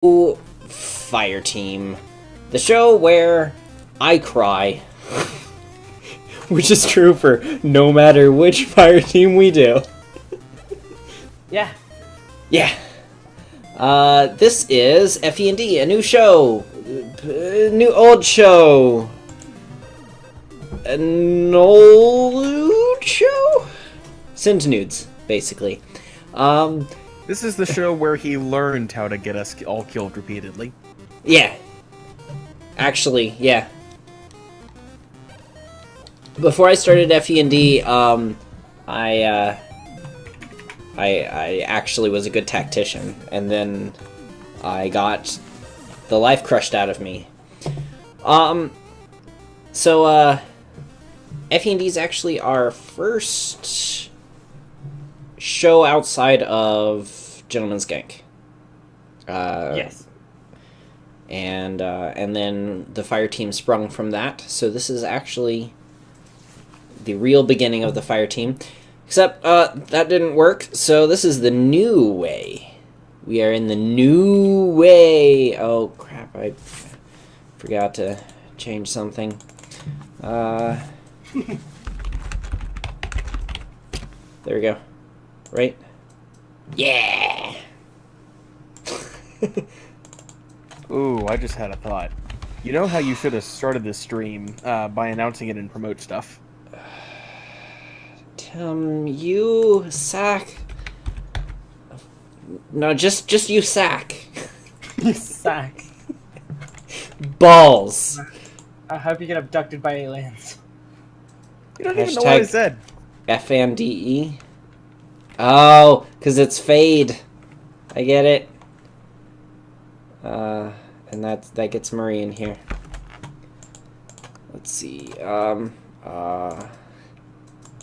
Fire Team, the show where I cry, which is true for no matter which fire team we do. Yeah. Yeah. This is FE&D, a new show, new old show, an old show? Send nudes, basically. This is the show where he learned how to get us all killed repeatedly. Yeah. Actually, yeah. Before I started FE&D, I actually was a good tactician, and then I got the life crushed out of me. So, FE&D is actually our first show outside of Gentleman's Gank. Yes. And then the fire team sprung from that, so this is actually the real beginning of the fire team. Except, that didn't work, so this is the new way. We are in the new way. Oh, crap, I forgot to change something. There we go. Right? Yeah! Ooh, I just had a thought. You know how you should have started this stream by announcing it and promote stuff? Tim, you sack. No, just you sack. You sack. Balls. I hope you get abducted by aliens. You don't even know what I Hashtag said. FNDE. Oh, because it's Fade. I get it. And that gets Murray in here. Let's see.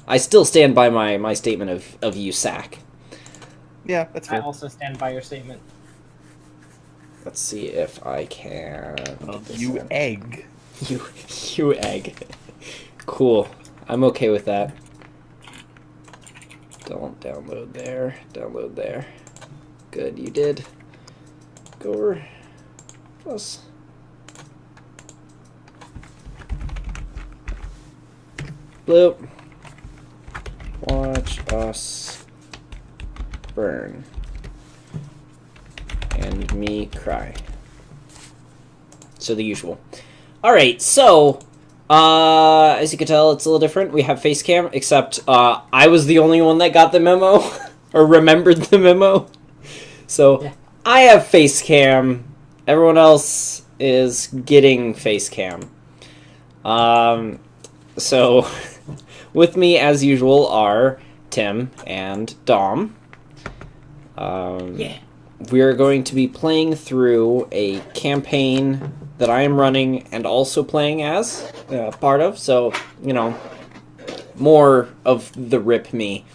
I still stand by my statement of you sack. Yeah, that's I fair. also stand by your statement. Let's see if I can. get this You in. egg. You egg. Cool. I'm okay with that. Don't download there. Download there. Good, you did. Go over. Plus. Bloop. Watch us burn. And me cry. So the usual. Alright, so, as you can tell, it's a little different. We have face cam, except, I was the only one that got the memo, or remembered the memo. So, Yeah. I have face cam. Everyone else is getting face cam. So, with me, as usual, are Tim and Dom. Yeah. We're going to be playing through a campaign that I am running and also playing as part of, so, you know, more of the rip me.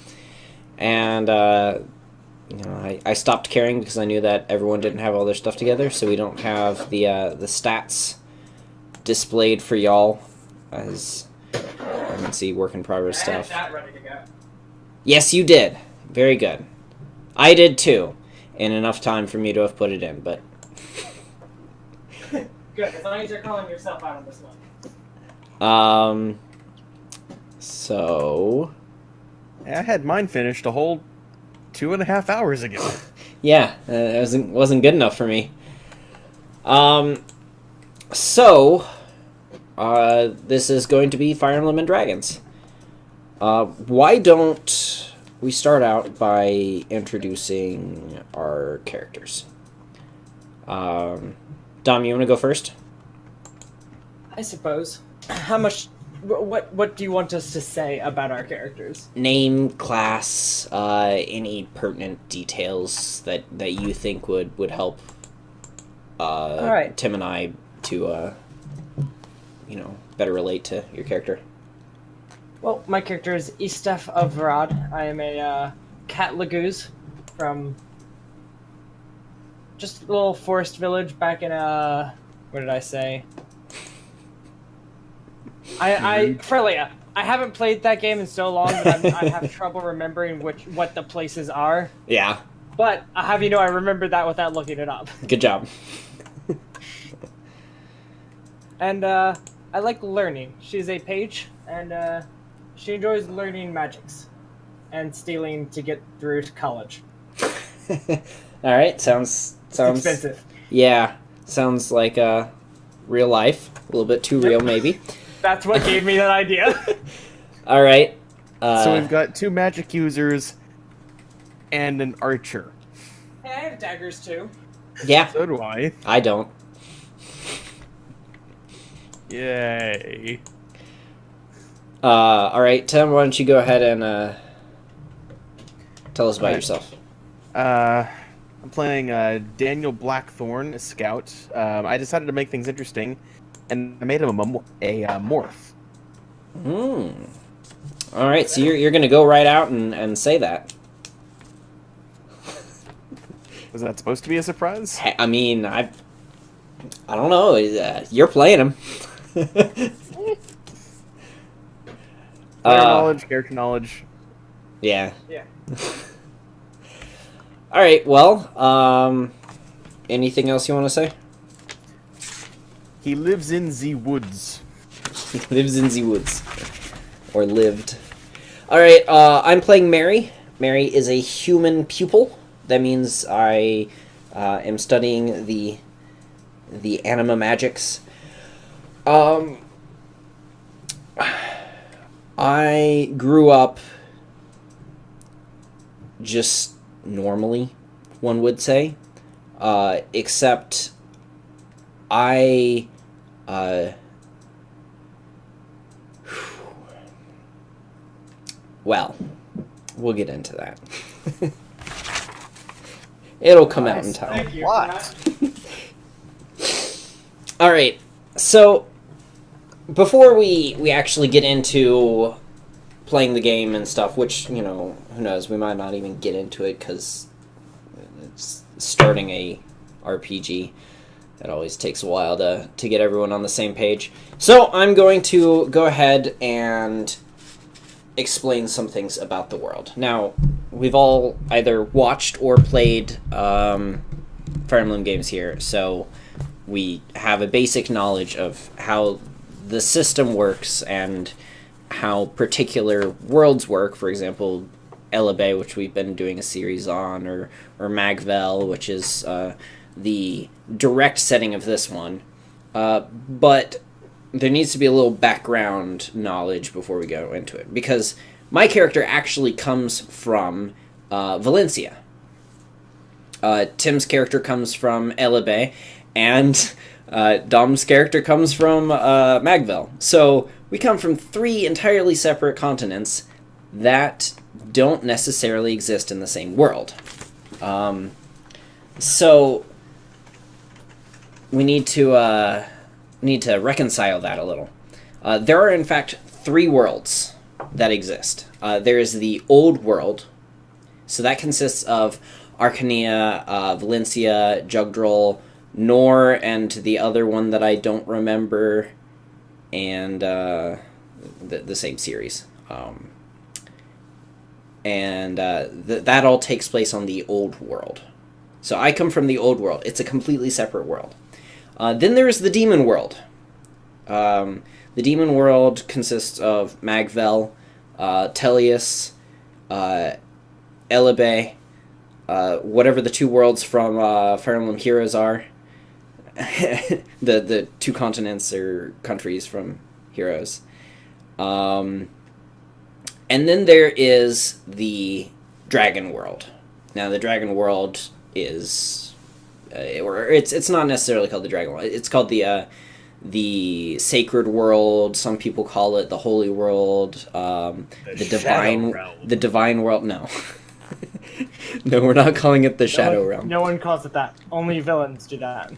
And, you know, I stopped caring because I knew that everyone didn't have all their stuff together, so we don't have the stats displayed for y'all as, I can see, work in progress stuff. I had that ready to go. Yes, you did. Very good. I did too, in enough time for me to have put it in, but... Good, as long as you're calling yourself out on this one. So... I had mine finished a whole 2.5 hours ago. Yeah, it wasn't good enough for me. So... this is going to be Fire Emblem and Dragons. Why don't we start out by introducing our characters? Dom, you want to go first? I suppose. How much... What do you want us to say about our characters? Name, class, any pertinent details that you think would help Alright. Tim and I to, you know, better relate to your character. Well, my character is Istef of Varad. I am a cat lagoose from just a little forest village back in what did I say? Frelia. I haven't played that game in so long that I have trouble remembering what the places are. Yeah. But I'll have you know I remembered that without looking it up. Good job. And I like learning. She's a page, and she enjoys learning magics and stealing to get through to college. All right, sounds It's expensive. Yeah, sounds like real life. A little bit too real, maybe. That's what gave me that idea. All right. So we've got 2 magic users and an archer. Hey, I have daggers too. Yeah, So do I. I don't. Yay. All right, Tim, why don't you go ahead and tell us about Alright. yourself? I'm playing Daniel Blackthorn, a scout. I decided to make things interesting, and I made him a morph. All right, so you're gonna go right out and say that. Was that supposed to be a surprise? I mean, I don't know. You're playing him. Character knowledge. Yeah. Yeah. All right. Well, anything else you want to say? He lives in the woods. He lives in the woods, or lived. All right. I'm playing Mary. Mary is a human pupil. That means I am studying the anima magics. I grew up just normally, one would say, except I well, we'll get into that. It'll come out in time. Thank you. What? All right, so before we actually get into playing the game and stuff, which, you know, who knows, we might not even get into it because it's starting a RPG. It always takes a while to get everyone on the same page. So I'm going to go ahead and explain some things about the world. Now, we've all either watched or played Fire Emblem games here, so we have a basic knowledge of how the system works and how particular worlds work. For example, Elebe, which we've been doing a series on, or Magvel, which is the direct setting of this one. But there needs to be a little background knowledge before we go into it, because my character actually comes from Valencia. Tim's character comes from Elebe, and Dom's character comes from Magvel. So we come from 3 entirely separate continents that don't necessarily exist in the same world. So we need to reconcile that a little. There are, in fact, 3 worlds that exist. There is the Old World, so that consists of Arcania, Valencia, Jugdral, Nor, and the other one that I don't remember, and the same series. That all takes place on the Old World. So I come from the Old World. It's a completely separate world. Then there's the Demon World. The Demon World consists of Magvel, Tellius, Elebe, whatever the 2 worlds from Fire Emblem Heroes are. the 2 continents or countries from Heroes. And then there is the Dragon World. Now, the Dragon World is... it's not necessarily called the Dragon World. It's called the Sacred World. Some people call it the Holy World. The Divine World. No. No, we're not calling it the Shadow Realm. No one calls it that. Only villains do that.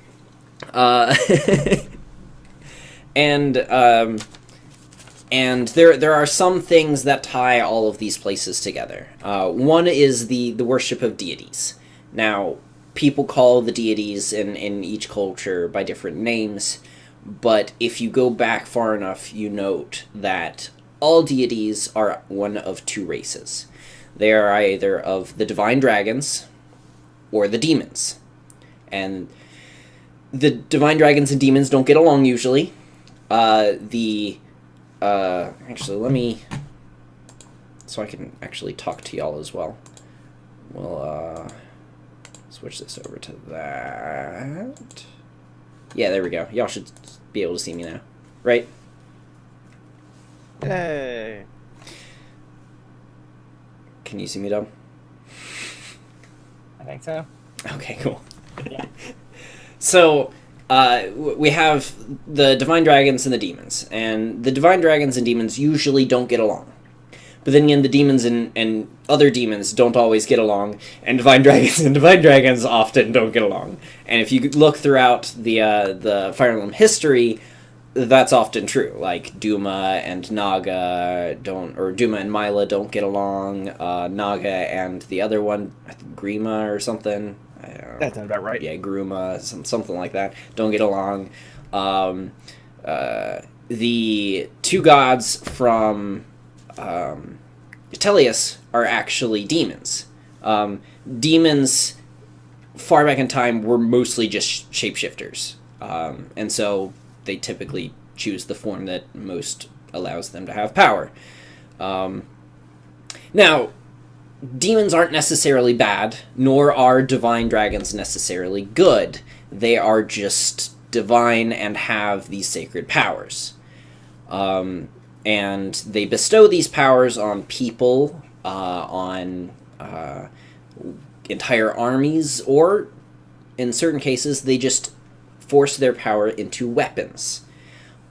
And there are some things that tie all of these places together. One is the worship of deities. Now, people call the deities in each culture by different names, but if you go back far enough, you note that all deities are one of 2 races. They are either of the divine dragons, or the demons. And the divine dragons and demons don't get along usually. Actually, let me... So I can actually talk to y'all as well. We'll, switch this over to that. Yeah, there we go. Y'all should be able to see me now. Right? Hey. Can you see me, Dom? I think so. Okay, cool. Yeah. So, we have the divine dragons and the demons. And the divine dragons and demons usually don't get along. But then again, the demons and other demons don't always get along, and divine dragons and divine dragons often don't get along. And if you look throughout the Fire Emblem history, that's often true. Like Duma and Naga don't, or Duma and Mila don't get along. Naga and the other one, I think Grima or something. I don't know. That sounds about right. Yeah, Gruma, something like that. Don't get along. The two gods from Tellius are actually demons. Demons, far back in time, were mostly just shapeshifters. And so they typically choose the form that most allows them to have power. Now, demons aren't necessarily bad, nor are divine dragons necessarily good. They are just divine and have these sacred powers. And they bestow these powers on people, on entire armies, or in certain cases, they just force their power into weapons.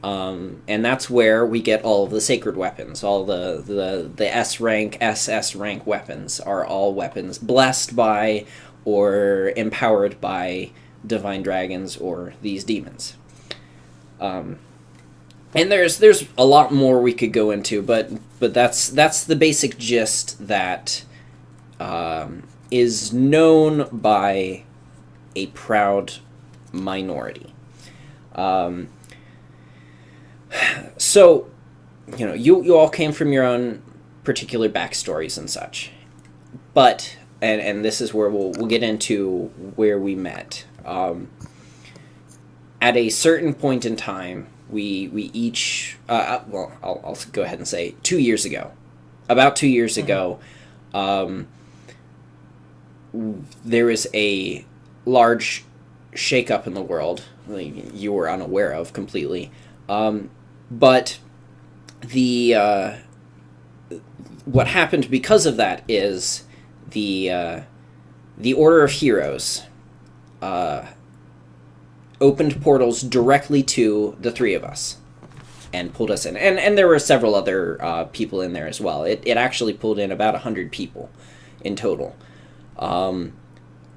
And that's where we get all of the sacred weapons. All the S rank, SS rank weapons are all weapons blessed by or empowered by divine dragons or these demons. And there's a lot more we could go into, but that's the basic gist that is known by a proud minority. So, you all came from your own particular backstories and such, but and this is where we'll get into where we met. At a certain point in time, we each I'll go ahead and say 2 years ago, about 2 years ago, there was a large shakeup in the world you were unaware of completely, but the what happened because of that is the Order of Heroes opened portals directly to the three of us and pulled us in. And there were several other people in there as well. It actually pulled in about 100 people in total,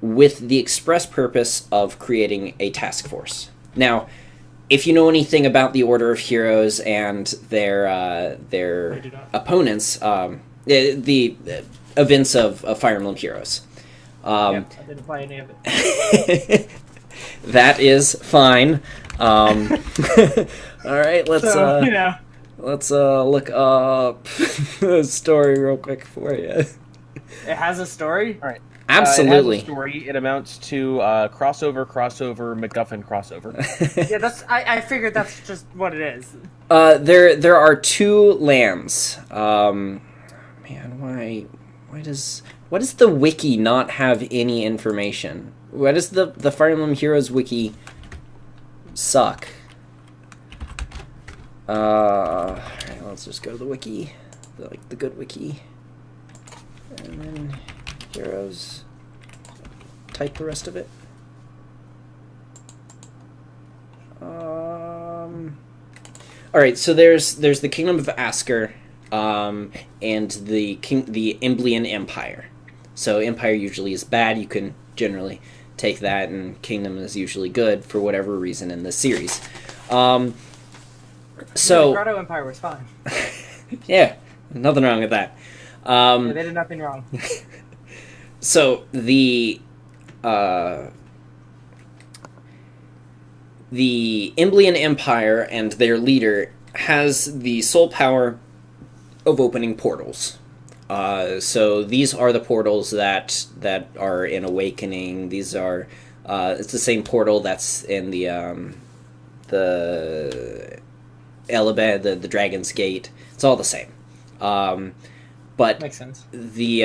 with the express purpose of creating a task force. Now, if you know anything about the Order of Heroes and their opponents, the events of Fire Emblem Heroes. I didn't play any of it. That is fine. All right, let's let's look up the story real quick for you. It has a story? All right. Absolutely. It has a story. It amounts to crossover, MacGuffin crossover. Yeah, I figured that's just what it is. There are two lands. Man, why does the wiki not have any information? Why does the Fire Emblem Heroes wiki suck? Alright, let's just go to the wiki, the good wiki, and then Heroes. Type the rest of it. Alright, so there's the Kingdom of Asker, and the Emblian Empire. So Empire usually is bad. You can generally take that, and Kingdom is usually good for whatever reason in this series. So The Grotto Empire was fine. yeah, nothing wrong with that. Yeah, they did nothing wrong. So the Emblian Empire and their leader has the sole power of opening portals. So these are the portals that are in Awakening. These are it's the same portal that's in the Elebed, the Dragon's Gate. It's all the same. But Makes sense. the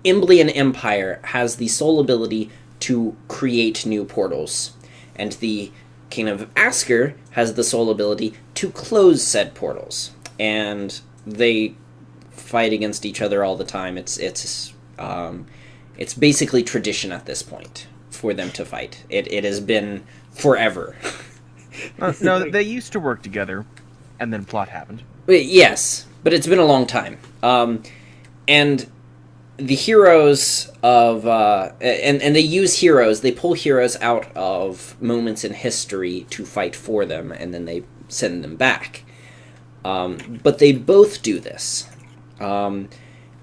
Imblian Empire has the sole ability to create new portals, and the Kingdom of Asker has the sole ability to close said portals. And they fight against each other all the time. It's basically tradition at this point for them to fight. It has been forever. No, they used to work together, and then plot happened. Yes, but it's been a long time. And the heroes of and they use heroes. They pull heroes out of moments in history to fight for them, and then they send them back. But they both do this, and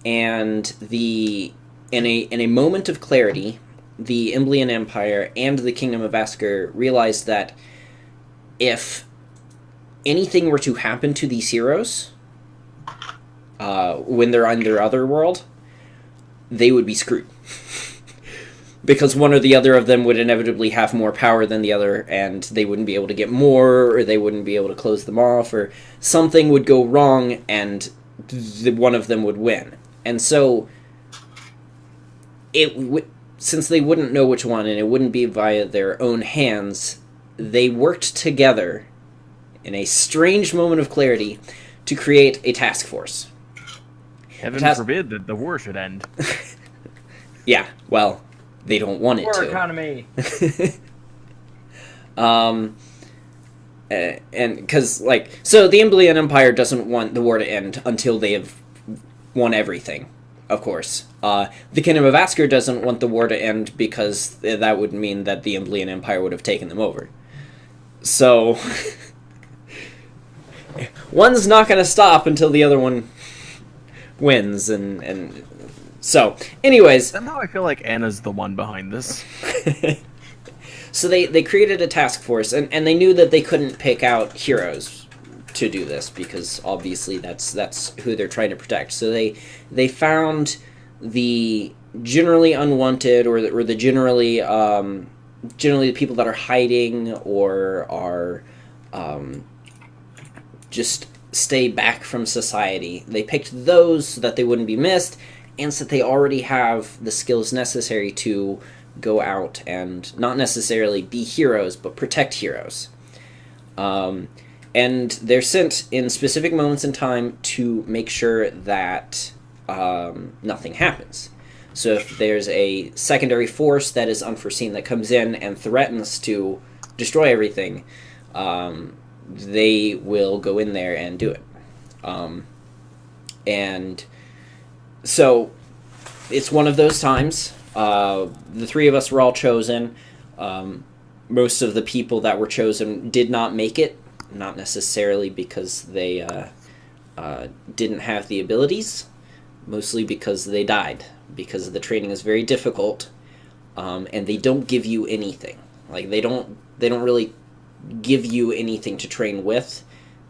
in a moment of clarity, the Imblian Empire and the Kingdom of Asker realized that if anything were to happen to these heroes when they're on their other world, they would be screwed. Because one or the other of them would inevitably have more power than the other, and they wouldn't be able to get more, or they wouldn't be able to close them off, or something would go wrong, and one of them would win. And so, since they wouldn't know which one, and it wouldn't be via their own hands, they worked together in a strange moment of clarity to create a task force. Heaven forbid that the war should end. Yeah, well, they don't want it War to. economy. And because, like, so the Imblian Empire doesn't want the war to end until they have won everything, of course. The Kingdom of Asker doesn't want the war to end because that would mean that the Imblian Empire would have taken them over. So, one's not going to stop until the other one wins, and so, anyways. Somehow I feel like Anna's the one behind this. So they created a task force, and they knew that they couldn't pick out heroes to do this, because obviously that's who they're trying to protect. So they found the generally unwanted, or the generally the people that are hiding or are just stay back from society. They picked those so that they wouldn't be missed, and so that they already have the skills necessary to go out and not necessarily be heroes, but protect heroes. And they're sent in specific moments in time to make sure that nothing happens. So if there's a secondary force that is unforeseen that comes in and threatens to destroy everything, they will go in there and do it. And so it's one of those times. The three of us were all chosen. Most of the people that were chosen did not make it, not necessarily because they didn't have the abilities, mostly because they died, because the training is very difficult, and they don't give you anything. Like, they don't really give you anything to train with.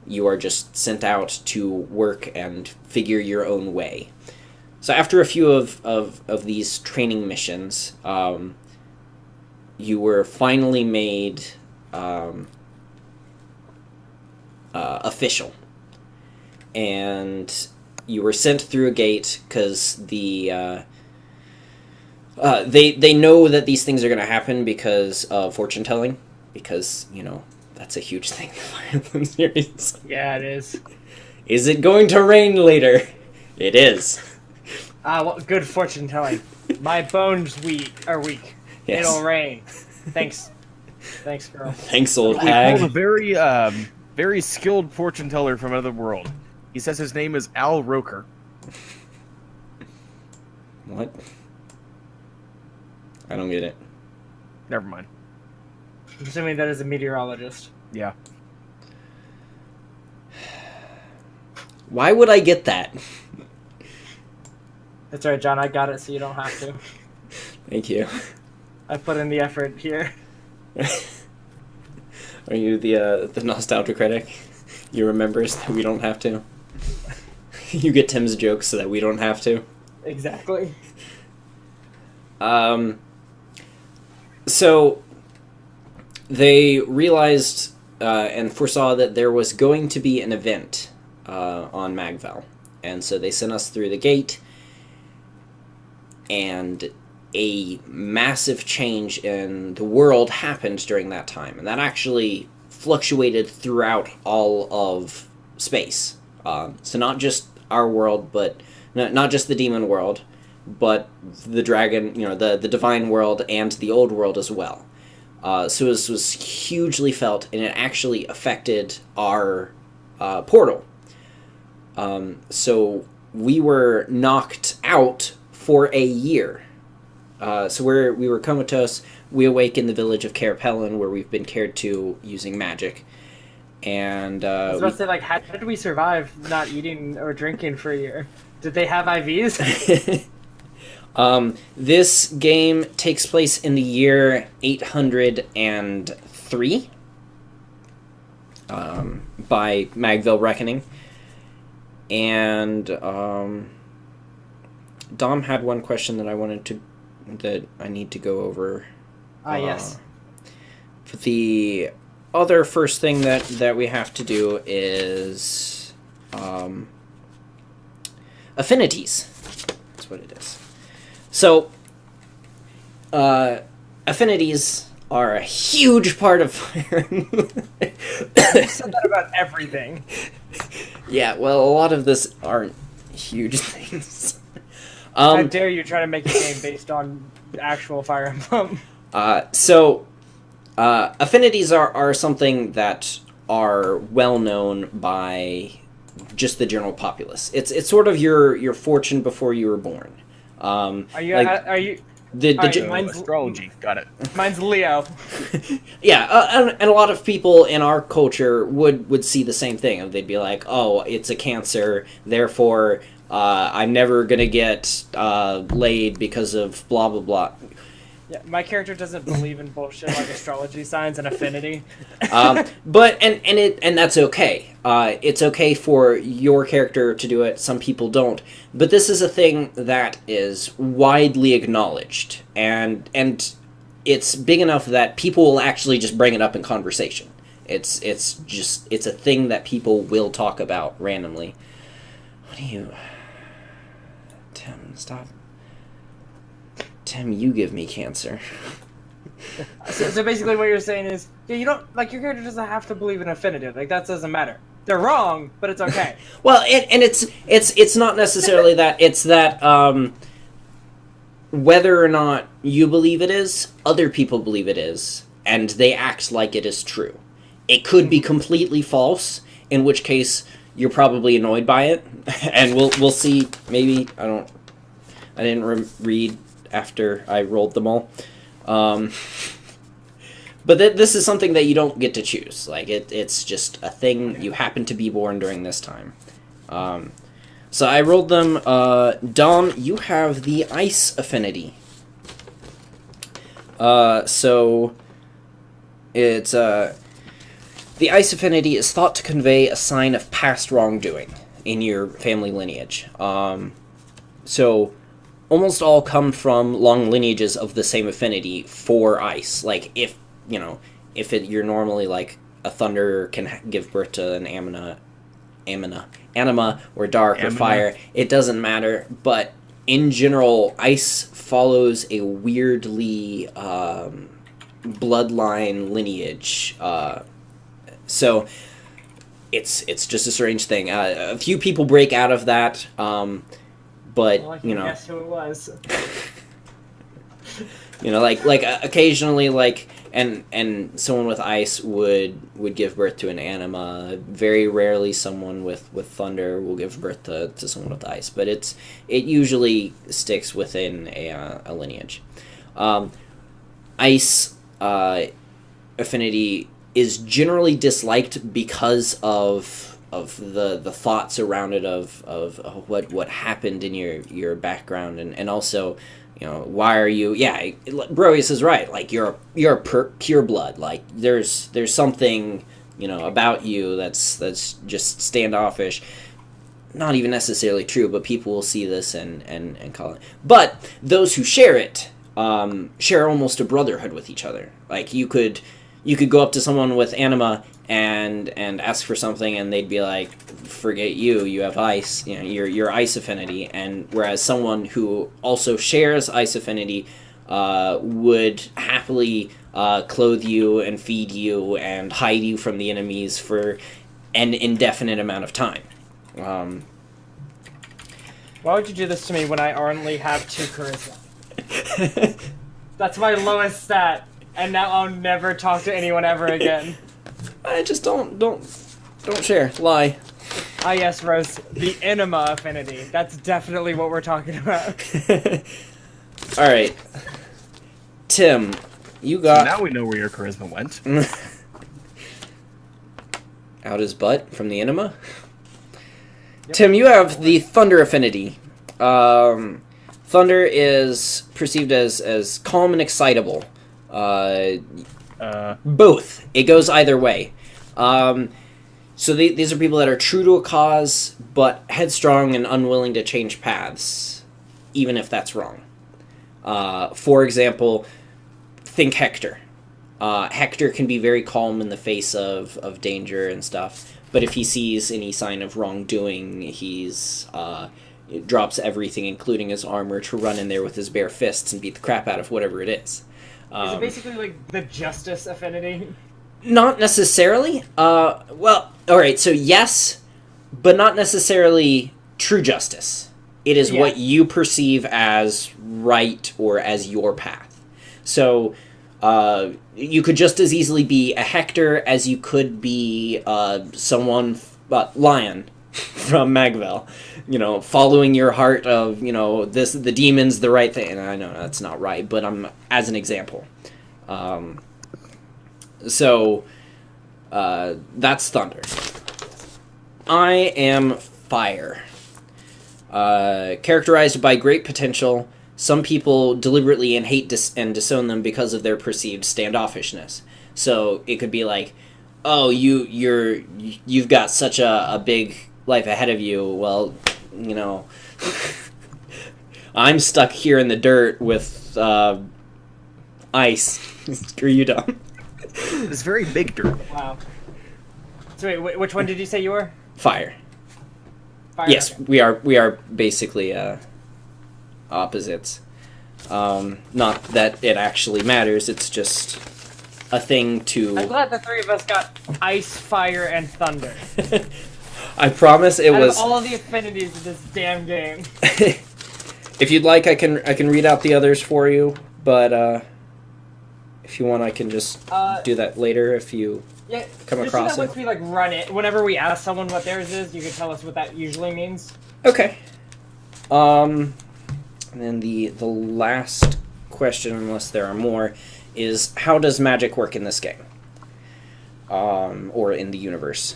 You are just sent out to work and figure your own way. So after a few of these training missions, you were finally made official. And you were sent through a gate because they know that these things are going to happen because of fortune telling, because, you know, that's a huge thing in the Fire Emblem series. Yeah, it is. Is it going to rain later? It is. Well, good fortune telling. My bones are weak. Yes. It'll rain. Thanks, girl. Thanks, old We hag. pulled a very skilled fortune teller from another world. He says his name is Al Roker. What? I don't get it. Never mind. I'm assuming that is a meteorologist. Yeah. Why would I get that? That's right, John. I got it, so you don't have to. Thank you. I put in the effort here. Are you the nostalgia critic? You remembers that we don't have to? You get Tim's jokes so that we don't have to. Exactly. So they realized and foresaw that there was going to be an event on Magval. And so they sent us through the gate, and a massive change in the world happened during that time. And that actually fluctuated throughout all of space. So not just our world, but not just the demon world, but the dragon, the divine world and the old world as well. So this was hugely felt, and it actually affected our portal. So we were knocked out for a year. So we were comatose. We awake in the village of Carapellin, where we've been cared to using magic. And I was about to say, like, how did we survive not eating or drinking for a year? Did they have IVs? This game takes place in the year 803 by Magville reckoning. And Dom had one question that I need to go over. Yes. The other first thing that we have to do is affinities. That's what it is. So, affinities are a huge part of Fire. You said that about everything. Yeah, well, a lot of this aren't huge things. How dare you try to make a game based on actual Fire Emblem? Affinities are something that are well known by just the general populace. It's sort of your fortune before you were born. Are you? Mine's astrology. Got it. Mine's Leo. Yeah, and a lot of people in our culture would see the same thing. They'd be like, "Oh, it's a Cancer, therefore I'm never gonna get laid because of blah blah blah." Yeah, my character doesn't believe in bullshit like astrology signs and affinity. But that's okay. It's okay for your character to do it. Some people don't. But this is a thing that is widely acknowledged, and it's big enough that people will actually just bring it up in conversation. It's a thing that people will talk about randomly. What do you, Tim? Stop. Tim, you give me Cancer. So basically what you're saying is, yeah, you don't, like, your character doesn't have to believe in affinity. Like, that doesn't matter. They're wrong, but it's okay. Well, it's not necessarily that. It's that whether or not you believe it is, other people believe it is, and they act like it is true. It could be completely false, in which case you're probably annoyed by it, and we'll see. Maybe I didn't read after I rolled them all. But this is something that you don't get to choose. Like, it's just a thing. You happen to be born during this time. So I rolled them. Dom, you have the ice affinity. So it's the ice affinity is thought to convey a sign of past wrongdoing in your family lineage. So almost all come from long lineages of the same affinity for ice. Like, if you're normally like a thunder can give birth to an anima, or dark or fire, it doesn't matter. But in general, ice follows a weirdly bloodline lineage. So it's just a strange thing. A few people break out of that. But, well, I can guess who it was. like occasionally, like, and someone with ice would give birth to an anima. Very rarely someone with thunder will give birth to someone with ice. But it usually sticks within a lineage. Ice affinity is generally disliked because of the thoughts around it of what happened in your background, and also, why are you? Yeah, Broius is right. Like, you're pure blood. Like, there's something about you that's just standoffish. not even necessarily true, but people will see this and call it. But those who share it share almost a brotherhood with each other. Like you could go up to someone with anima and ask for something, and they'd be like, "Forget you. You have ice. You know, you're ice affinity." And whereas someone who also shares ice affinity would happily clothe you and feed you and hide you from the enemies for an indefinite amount of time. Why would you do this to me when I only have 2 charisma? That's my lowest stat, and now I'll never talk to anyone ever again. I just don't share. Lie. Ah, yes, Rose. The enema affinity. That's definitely what we're talking about. All right, Tim, you So got now we know where your charisma went. out his butt from the enema. Yep. Tim, you have the thunder affinity. Thunder is perceived as calm and excitable. Both. It goes either way. So these are people that are true to a cause, but headstrong and unwilling to change paths, even if that's wrong. For example, think Hector. Hector can be very calm in the face of danger and stuff, but if he sees any sign of wrongdoing, he's drops everything, including his armor, to run in there with his bare fists and beat the crap out of whatever it is. Is it basically like the justice affinity? Not necessarily. Well, alright, so yes, but not necessarily true justice. It is what you perceive as right or as your path. So, you could just as easily be a Hector as you could be someone, Lion from Magvel. You know, following your heart of, you know, the demon's the right thing. And I know that's not right, but I'm as an example. So, that's thunder. I am fire. Characterized by great potential, some people deliberately and hate and disown them because of their perceived standoffishness. So it could be like, oh, you've got such a big life ahead of you. Well, you know, I'm stuck here in the dirt with ice. Screw you, Dom. It's very big dirt. Wow. So wait, which one did you say you were? Fire. Fire. Yes, Okay. we are basically opposites. Not that it actually matters. It's just a thing to. I'm glad the 3 of us got ice, fire, and thunder. I promise it Out was. of all of the affinities of this damn game. If you'd like, I can read out the others for you, but if you want, I can just do that later if you come across it. Once we run it, whenever we ask someone what theirs is, you can tell us what that usually means. Okay. And then the last question, unless there are more, is how does magic work in this game? Or in the universe?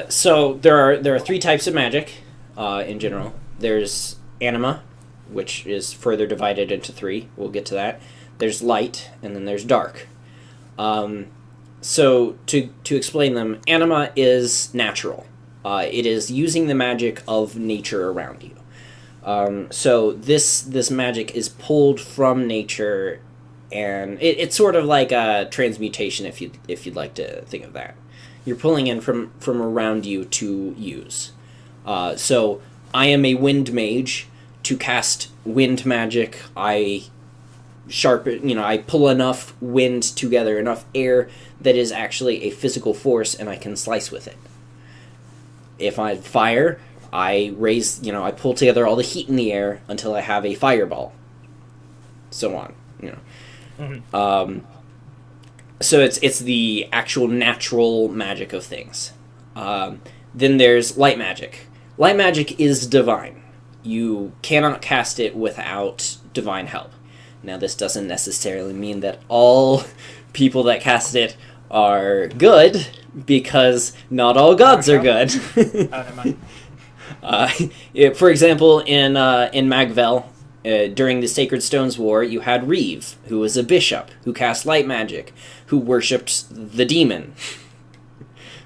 So there are 3 types of magic in general. There's anima, which is further divided into 3. We'll get to that. There's light, and then there's dark. So to explain them, anima is natural. It is using the magic of nature around you. So this magic is pulled from nature, and it's sort of like a transmutation, if you'd like to think of that. You're pulling in from around you to use. So I am a wind mage. To cast wind magic, I pull enough wind together, enough air that is actually a physical force, and I can slice with it. If I fire, I I pull together all the heat in the air until I have a fireball. So on, Mm-hmm. So it's the actual natural magic of things. Then there's light magic. Light magic is divine. You cannot cast it without divine help. Now, this doesn't necessarily mean that all people that cast it are good, because not all gods are good. For example, in Magvel, during the Sacred Stones War, you had Reeve, who was a bishop, who cast light magic, who worshipped the demon.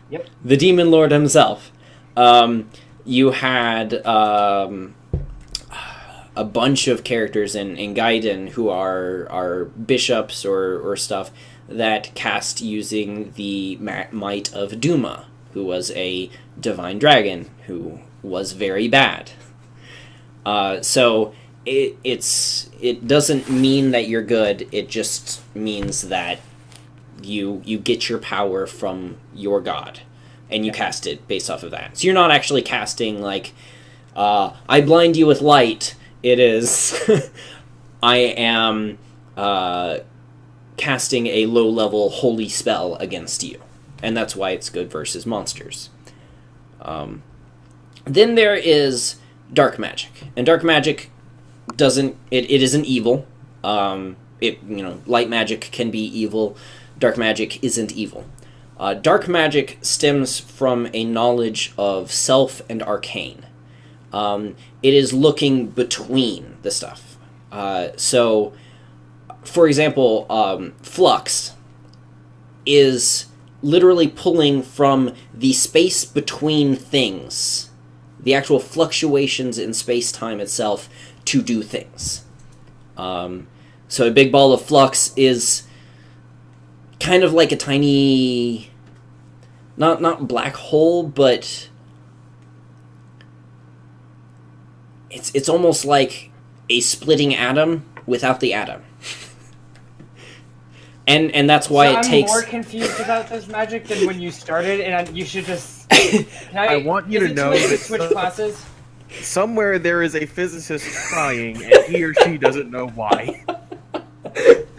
Yep. The demon lord himself. you had a bunch of characters in Gaiden who are bishops or stuff that cast using the might of Duma, who was a divine dragon who was very bad. So it doesn't mean that you're good. It just means that you get your power from your god, and you cast it based off of that. So you're not actually casting like, I blind you with light. It is, I am casting a low-level holy spell against you. And that's why it's good versus monsters. Then there is dark magic. And dark magic doesn't... It isn't evil. Light magic can be evil. Dark magic isn't evil. Dark magic stems from a knowledge of self and arcane. It is looking between the stuff. So, for example, Flux is literally pulling from the space between things, the actual fluctuations in space-time itself, to do things. So a big ball of flux is kind of like a tiny, not black hole, but it's almost like a splitting atom without the atom. And that's why it takes... I'm more confused about this magic than when you started, and you should just... I want you to know that switch classes? Somewhere there is a physicist crying, and he or she doesn't know why.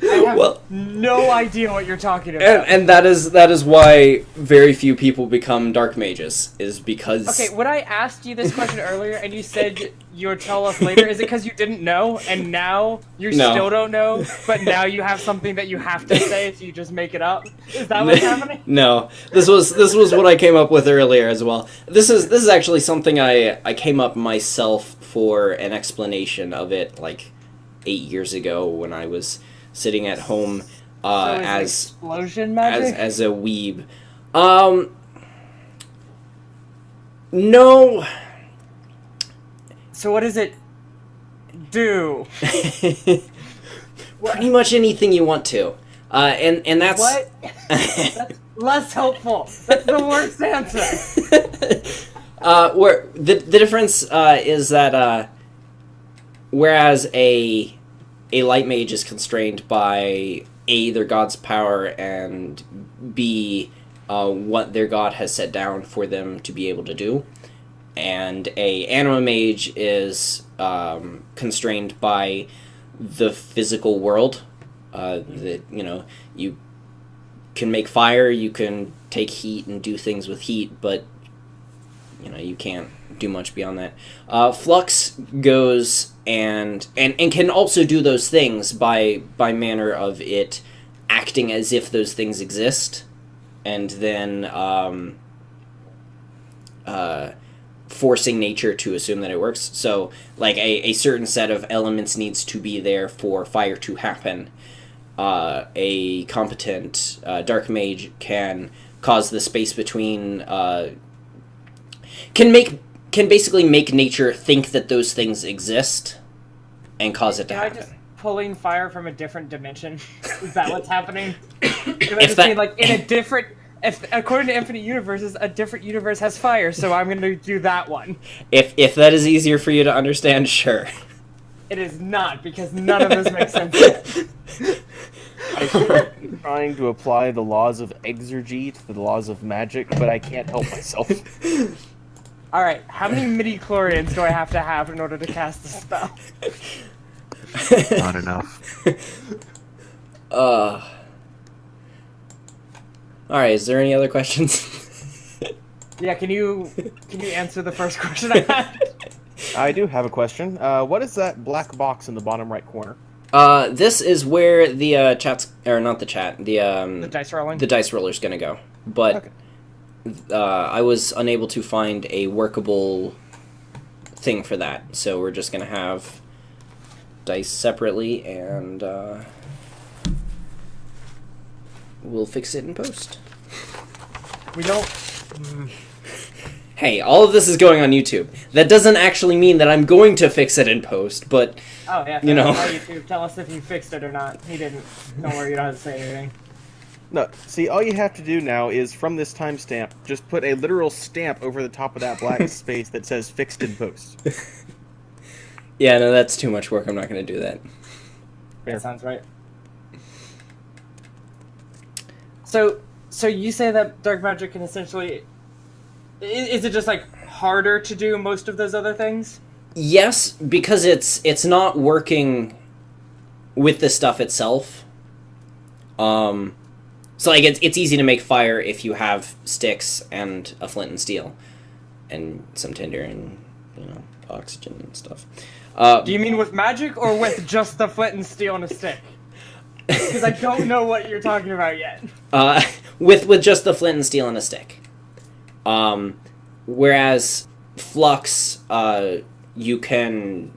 I have no idea what you're talking about. And that is why very few people become dark mages, is because... Okay, when I asked you this question earlier, and you said you would tell us later, is it because you didn't know, and now you still don't know, but now you have something that you have to say, so you just make it up? Is that what's happening? No, this was what I came up with earlier as well. This is actually something I came up myself for an explanation of it like 8 years ago when I was sitting at home as explosion magic? as a weeb. No. So what does it do? Pretty much anything you want to. And that's... What? That's less helpful. That's the worst answer. Where the difference is that whereas a light mage is constrained by A, their god's power, and B, what their god has set down for them to be able to do, and a anima mage is constrained by the physical world. You can make fire, you can take heat and do things with heat, but you can't do much beyond that. Flux goes and can also do those things by manner of it acting as if those things exist, and then forcing nature to assume that it works. So, like, a certain set of elements needs to be there for fire to happen. A competent dark mage can cause the space between... can basically make nature think that those things exist and cause it to happen. Am I just pulling fire from a different dimension? Is that what's happening? If according to Infinite Universes, a different universe has fire, so I'm going to do that one. If that is easier for you to understand, sure. It is not, because none of this makes sense yet. I'm trying to apply the laws of exergy to the laws of magic, but I can't help myself. Alright, how many midi-chlorians do I have to have in order to cast the spell? Not enough. Alright, is there any other questions? Yeah, can you answer the first question I had? I do have a question. What is that black box in the bottom right corner? This is where the chat's... Or not the chat, the dice rolling? The dice roller's gonna go. But... Okay. I was unable to find a workable thing for that, so we're just gonna have dice separately, and we'll fix it in post. We don't... Hey, all of this is going on YouTube. That doesn't actually mean that I'm going to fix it in post, but... Oh, yeah. You know. YouTube, tell us if you fixed it or not. He didn't. Don't worry, you don't have to say anything. No, see, all you have to do now is, from this timestamp, just put a literal stamp over the top of that black space that says fixed in post. Yeah, no, that's too much work. I'm not going to do that. That sounds right. So you say that dark magic can essentially... Is it just, like, harder to do most of those other things? Yes, because it's not working with the stuff itself. So, like, it's easy to make fire if you have sticks and a flint and steel. And some tinder and, oxygen and stuff. Do you mean with magic or with just the flint and steel and a stick? Because I don't know what you're talking about yet. With just the flint and steel and a stick. Whereas flux, you can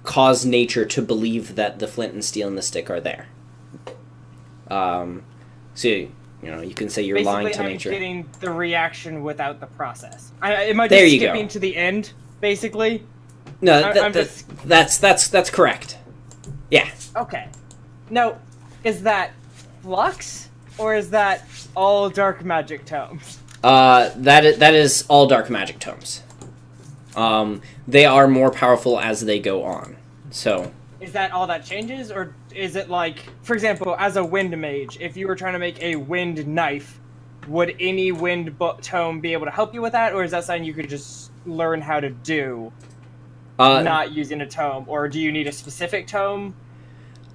cause nature to believe that the flint and steel and the stick are there. So, you can say you're Basically, lying to I'm nature. getting the reaction without the process. Am I There just you go. skipping to the end, basically? No, just... that's correct. Yeah. Okay. Now, is that flux, or is that all dark magic tomes? That is all dark magic tomes. They are more powerful as they go on. So. Is that all that changes, or is it like, for example, as a wind mage, if you were trying to make a wind knife, would any wind tome be able to help you with that, or is that something you could just learn how to do, not using a tome, or do you need a specific tome?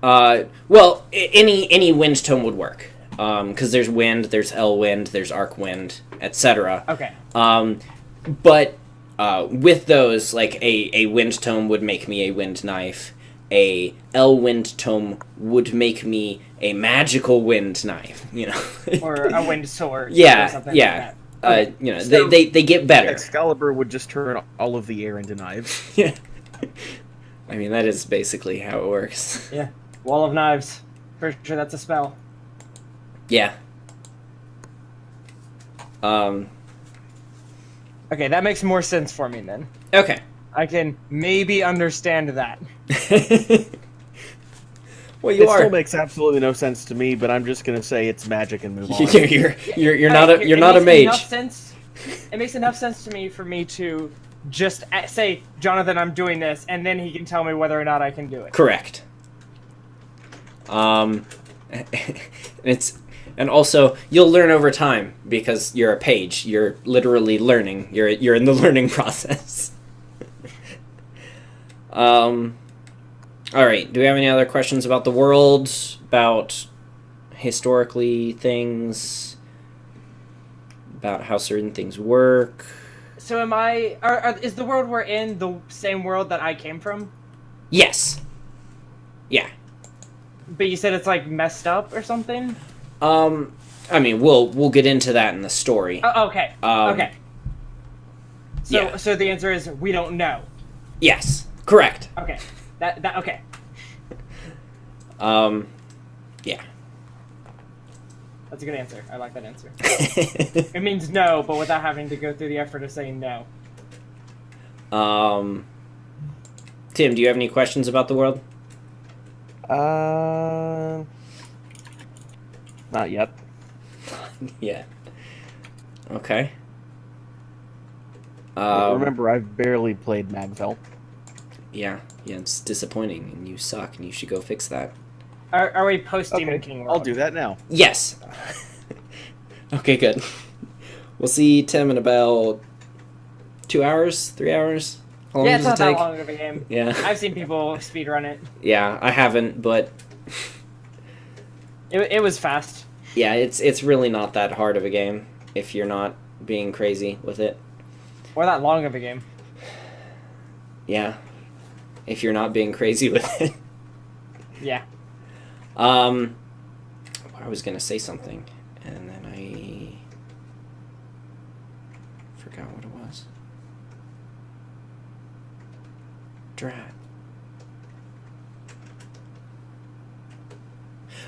Well, any wind tome would work, because there's wind, there's L wind, there's arc wind, etc. Okay. But with those, like a wind tome would make me a wind knife. A L wind tome would make me a magical wind knife, or a wind sword. Yeah, or something yeah. Like that. Okay. So they get better. Excalibur would just turn all of the air into knives. Yeah. I mean, that is basically how it works. Yeah. Wall of Knives. Pretty sure that's a spell. Yeah. Okay, that makes more sense for me then. Okay. I can maybe understand that. Well, you It are. still makes absolutely no sense to me, but I'm just gonna say it's magic and move on. You're not a mage. It makes enough sense to me for me to just say, Jonathan, I'm doing this, and then he can tell me whether or not I can do it. Correct. And also you'll learn over time because you're a page. You're literally learning. You're in the learning process. All right. Do we have any other questions about the world? About historically things? About how certain things work? So is the world we're in the same world that I came from? Yes. Yeah. But you said it's like messed up or something? I mean, we'll get into that in the story. Oh, okay. Okay. Yeah. So the answer is we don't know. Yes. Correct. Okay. Okay. Yeah. That's a good answer. I like that answer. It means no, but without having to go through the effort of saying no. Tim, do you have any questions about the world? Not yet. Yeah. Okay. Remember, I've barely played Magvel. Yeah, it's disappointing, and you suck, and you should go fix that. Are we post-Demon Okay, King world? I'll do that now. Yes. Okay, good. We'll see Tim in about 2 hours, 3 hours. How long Yeah, does it's it not take? that long of a game. Yeah. I've seen people speedrun it. Yeah, I haven't, but It was fast. yeah, it's really not that hard of a game if you're not being crazy with it. Or that long of a game. Yeah. If you're not being crazy with it. Yeah. I was gonna say something, and then I forgot what it was. Drat.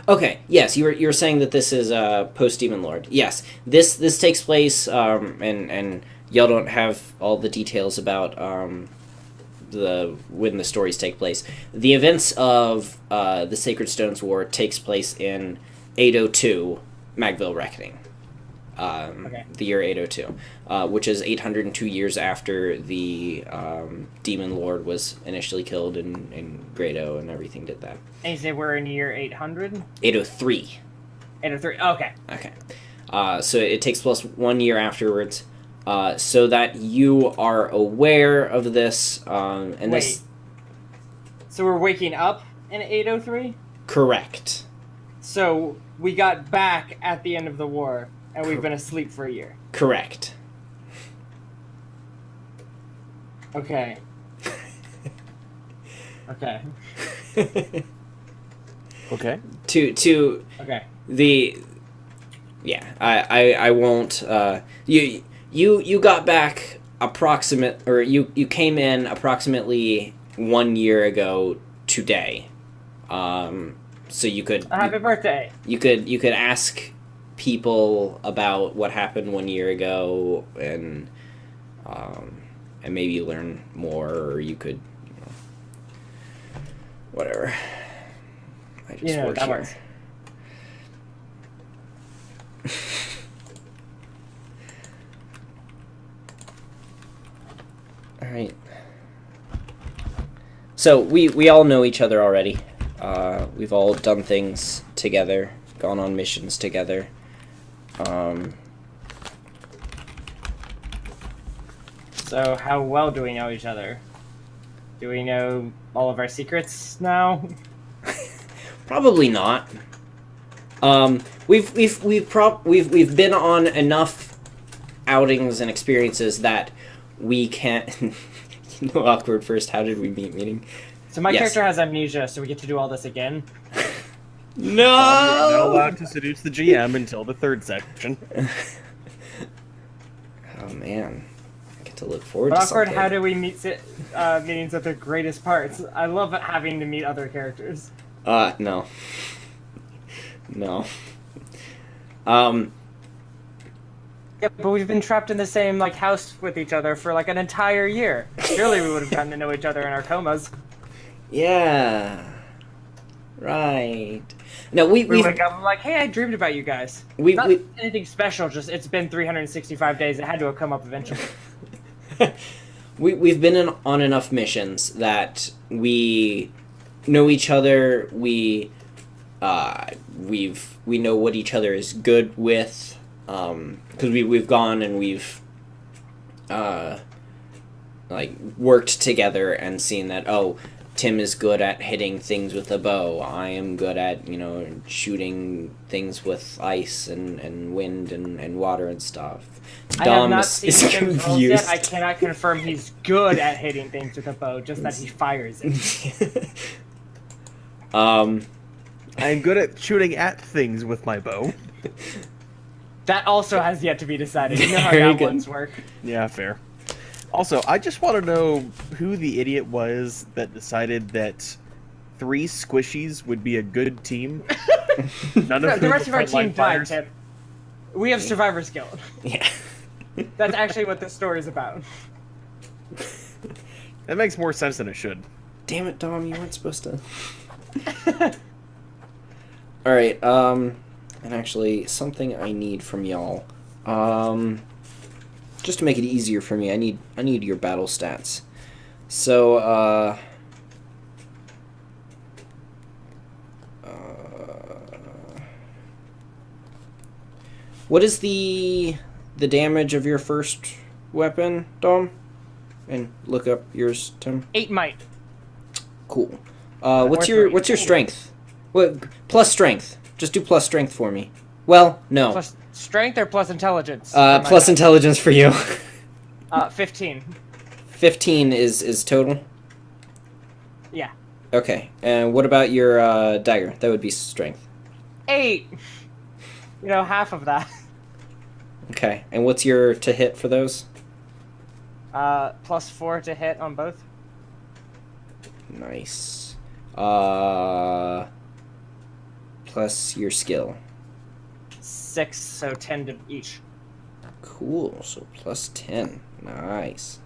Okay, yes, you were saying that this is post Demon Lord. Yes, this takes place, and y'all don't have all the details about the when the stories take place. The events of the Sacred Stones War takes place in 802 Magville Reckoning. Okay. The year 802, which is 802 years after the Demon Lord was initially killed in Grado and everything did that. And you say we're in year 800? 803. 803, okay. Okay. So it takes place 1 year afterwards, so that you are aware of this. And Wait. this. So we're waking up in 803? Correct. So we got back at the end of the war, and we've been asleep for a year. Correct. Okay. Okay. Okay. To Okay. the yeah, I won't you got back you came in approximately 1 year ago today. So you could Happy birthday. You could ask people about what happened 1 year ago and maybe learn more, or you could whatever. I just work that here. works. All right. So we all know each other already. We've all done things together, gone on missions together. So how well do we know each other? Do we know all of our secrets now? Probably not. We've been on enough outings and experiences that we can't. No awkward first. How did we meeting? So my Yes. character has amnesia, so we get to do all this again. You're not No. allowed to seduce the GM until the third section. Oh man, I get to look forward But to awkward, something. how do we meet meetings at the greatest parts? I love having to meet other characters. No. No. Yeah, but we've been trapped in the same house with each other for an entire year. Surely we would have gotten to know each other in our comas. Yeah. Right. No, we Wake up, I'm like, hey, I dreamed about you guys. We- Not we- anything special, just it's been 365 days. It had to have come up eventually. we've been on enough missions that we know each other. We know what each other is good with. Because we've gone and we've worked together and seen that Tim is good at hitting things with a bow. I am good at shooting things with ice and wind and water and stuff. I have not is seen Tim's rolls yet. confused. I cannot confirm he's good at hitting things with a bow, just that he fires it. I'm good at shooting at things with my bow. That also has yet to be decided. You know how Very that good. ones work. Yeah, fair. Also, I just want to know who the idiot was that decided that 3 squishies would be a good team. None of The whom rest of our were team frontline died, fighters. Tim. We have Survivor's Guild. Yeah. That's actually what this story is about. That makes more sense than it should. Damn it, Dom, you weren't supposed to. Alright, and actually, something I need from y'all. Just to make it easier for me, I need your battle stats. So, what is the damage of your first weapon, Dom? And look up yours, Tim. 8 might. Cool. What's your strength? What plus strength? Just do plus strength for me. Well, no. Plus strength or plus intelligence? Plus intelligence for you. 15. 15 is total. Yeah. Okay. And what about your dagger? That would be strength. 8. Half of that. Okay. And what's your to hit for those? Plus 4 to hit on both. Nice. plus your skill. 6, so 10 to each. Cool. So plus 10. Nice.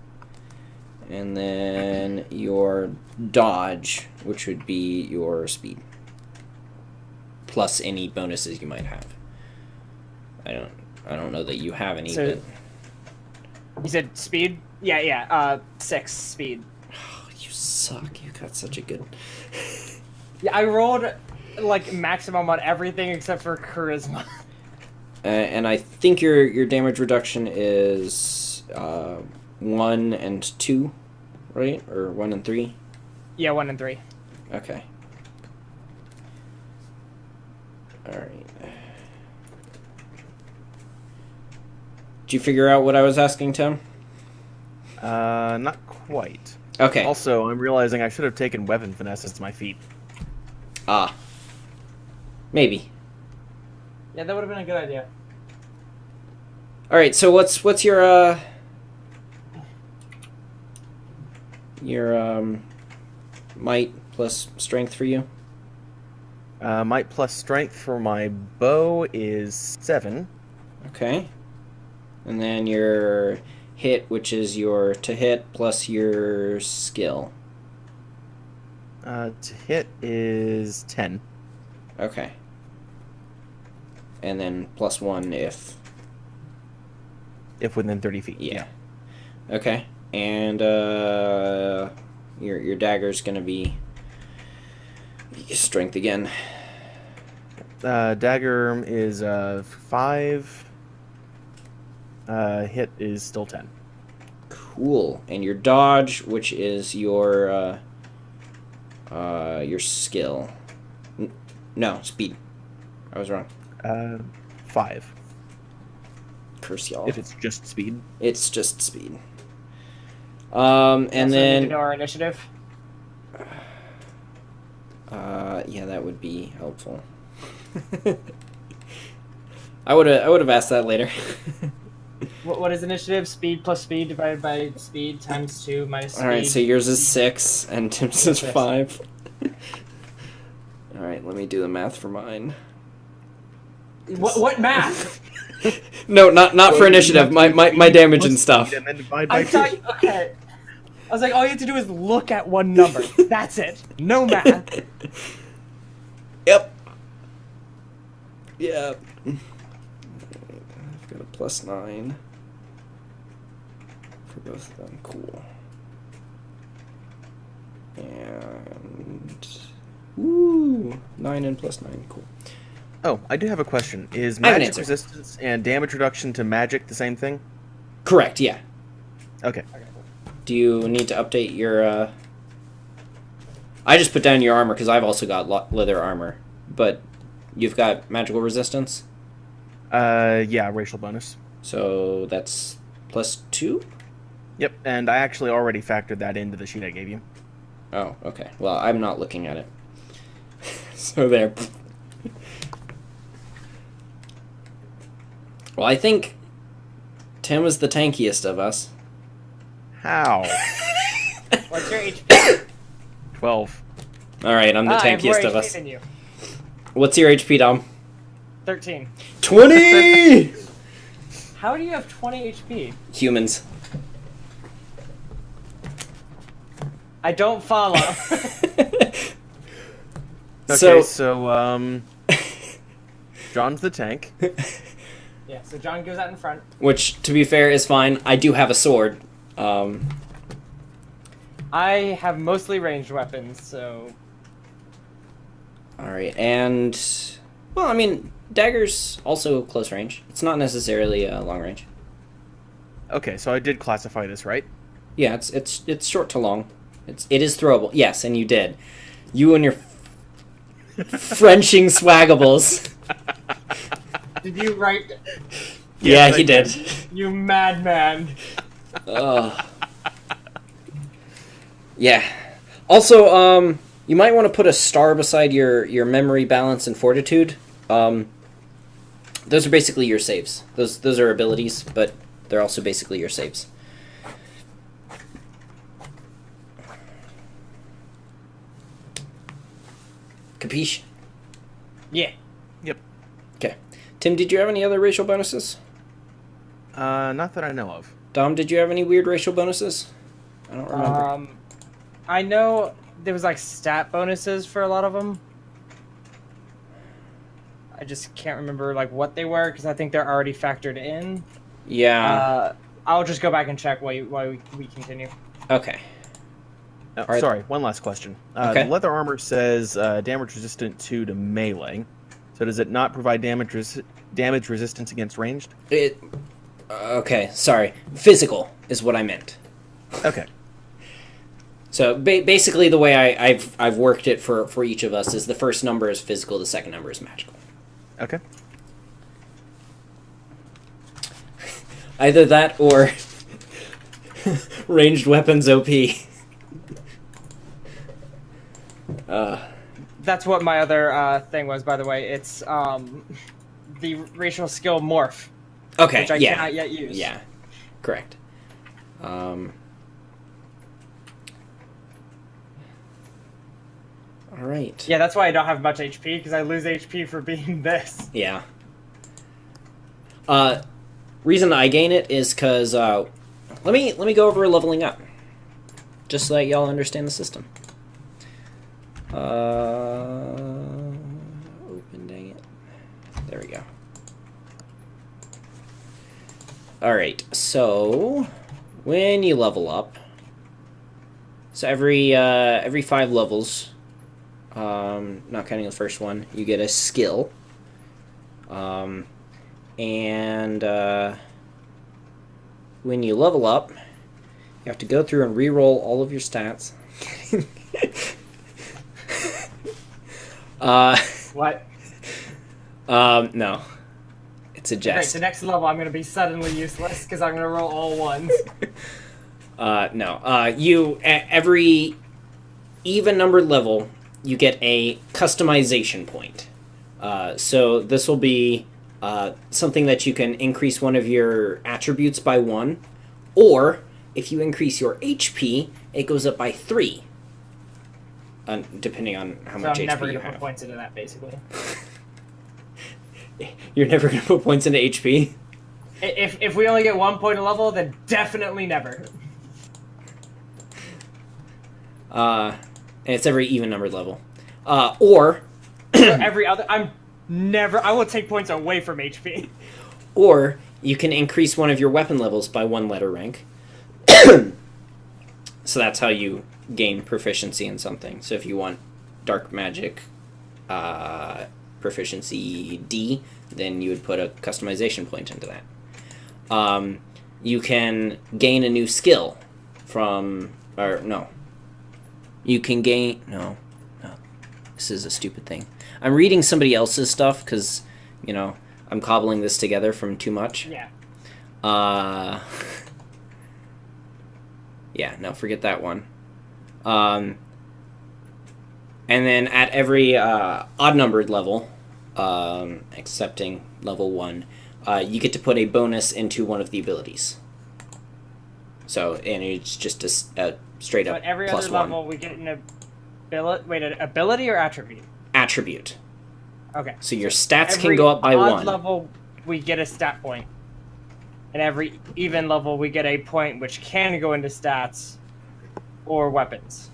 And then your dodge, which would be your speed. Plus any bonuses you might have. I don't know that you have any. So, but... You said speed? Yeah. 6 speed. Oh, you suck. You got such a good. Yeah, I rolled like maximum on everything except for charisma. And I think your damage reduction is 1 and 2, right? Or 1 and 3? Yeah, 1 and 3. Okay. Alright. Did you figure out what I was asking, Tim? Not quite. Okay. Also, I'm realizing I should have taken weapon finesse as my feat. Ah. Maybe. Yeah, that would have been a good idea. Alright, so what's your might plus strength for you? Might plus strength for my bow is 7. Okay. And then your hit, which is your to hit plus your skill. To hit is 10. Okay. And then plus 1 if If within 30 feet. yeah. Okay. And your dagger's gonna be strength again. Dagger is 5. Hit is still 10. Cool. And your dodge, which is your skill. No, speed. I was wrong. 5. Curse y'all. If it's just speed. It's just speed. And Also then need to know our initiative. yeah, that would be helpful. I would have asked that later. What is initiative? Speed plus speed divided by speed times 2 minus speed. All right, so yours is 6 and Tim's is 6. 5. All right, let me do the math for mine. What math? No, not for initiative. My damage and stuff. And then divide by I 2. thought okay. I was like, all you have to do is look at one number. That's it. No math. Yep. Yeah. I've got a plus 9 for both of them. Cool. And woo, 9 and plus 9. Cool. Oh, I do have a question. Is I have an magic answer. resistance and damage reduction to magic the same thing? Correct. Yeah. Okay. Do you need to update your? I just put down your armor because I've also got leather armor, but you've got magical resistance. Yeah, racial bonus. So that's plus 2. Yep, and I actually already factored that into the sheet I gave you. Oh, okay. Well, I'm not looking at it. So there. Well, I think Tim is the tankiest of us. How? What's your HP? 12. All right, I'm the I have more tankiest of HP us. than you. What's your HP, Dom? 13. 20! How do you have 20 HP? Humans. I don't follow. Okay, so John's the tank. Yeah, so John goes out in front. Which, to be fair, is fine. I do have a sword. I have mostly ranged weapons, so... Alright, and... Well, I mean, dagger's also close range. It's not necessarily long range. Okay, so I did classify this right. Yeah, it's short to long. It is throwable. Yes, and you did. You and your Frenching swaggables. Did you write... Yeah, Yes, he I did. You madman. Ugh. Yeah. Also, you might want to put a star beside your memory, balance, and fortitude. Those are basically your saves. Those are abilities, but they're also basically your saves. Capiche? Yeah. Yep. Okay. Tim, did you have any other racial bonuses? Not that I know of. Dom, did you have any weird racial bonuses? I don't remember. I know there was like stat bonuses for a lot of them. I just can't remember like what they were because I think they're already factored in. Yeah. I'll just go back and check while we continue. Okay. Oh, sorry, one last question. Okay. The leather armor says damage resistant 2 to melee. So does it not provide damage resistance against ranged? Okay, sorry. Physical is what I meant. Okay. So basically, the way I've worked it for each of us is the first number is physical, the second number is magical. Okay. Either that or ranged weapons OP. That's what my other thing was, by the way. It's the racial skill morph. Okay, which I cannot yet use. Yeah, correct. All right. Yeah, that's why I don't have much HP, because I lose HP for being this. Yeah. Reason I gain it is because let me go over leveling up, just so that y'all understand the system. Open, dang it. There we go. Alright, so when you level up, so every 5 levels, not counting the first one, you get a skill. And when you level up, you have to go through and re-roll all of your stats. What? No. It's a jest. Great, the next level I'm going to be suddenly useless, because I'm going to roll all ones. No. You, at every even numbered level, you get a customization point. So this will be something that you can increase one of your attributes by 1, or if you increase your HP, it goes up by 3. Depending on how much HP you have. So I'm never going to put points into that, basically. You're never going to put points into HP? If we only get 1 point a level, then definitely never. And it's every even numbered level. Or every other... I will take points away from HP. Or you can increase one of your weapon levels by 1 letter rank. So that's how you gain proficiency in something. So if you want dark magic proficiency D, then you would put a customization point into that. You can gain a new skill from... Or, no. You can gain... No. This is a stupid thing. I'm reading somebody else's stuff because, you know, I'm cobbling this together from too much. Yeah. Yeah, no, forget that one. And then at every odd-numbered level, excepting level 1, you get to put a bonus into one of the abilities. So, and it's just a straight up But every plus other 1. level, we get an ability. Wait, an ability or attribute? Attribute. Okay. So your stats can go up by odd 1. Level, we get a stat point. And every even level, we get a point which can go into stats or weapons.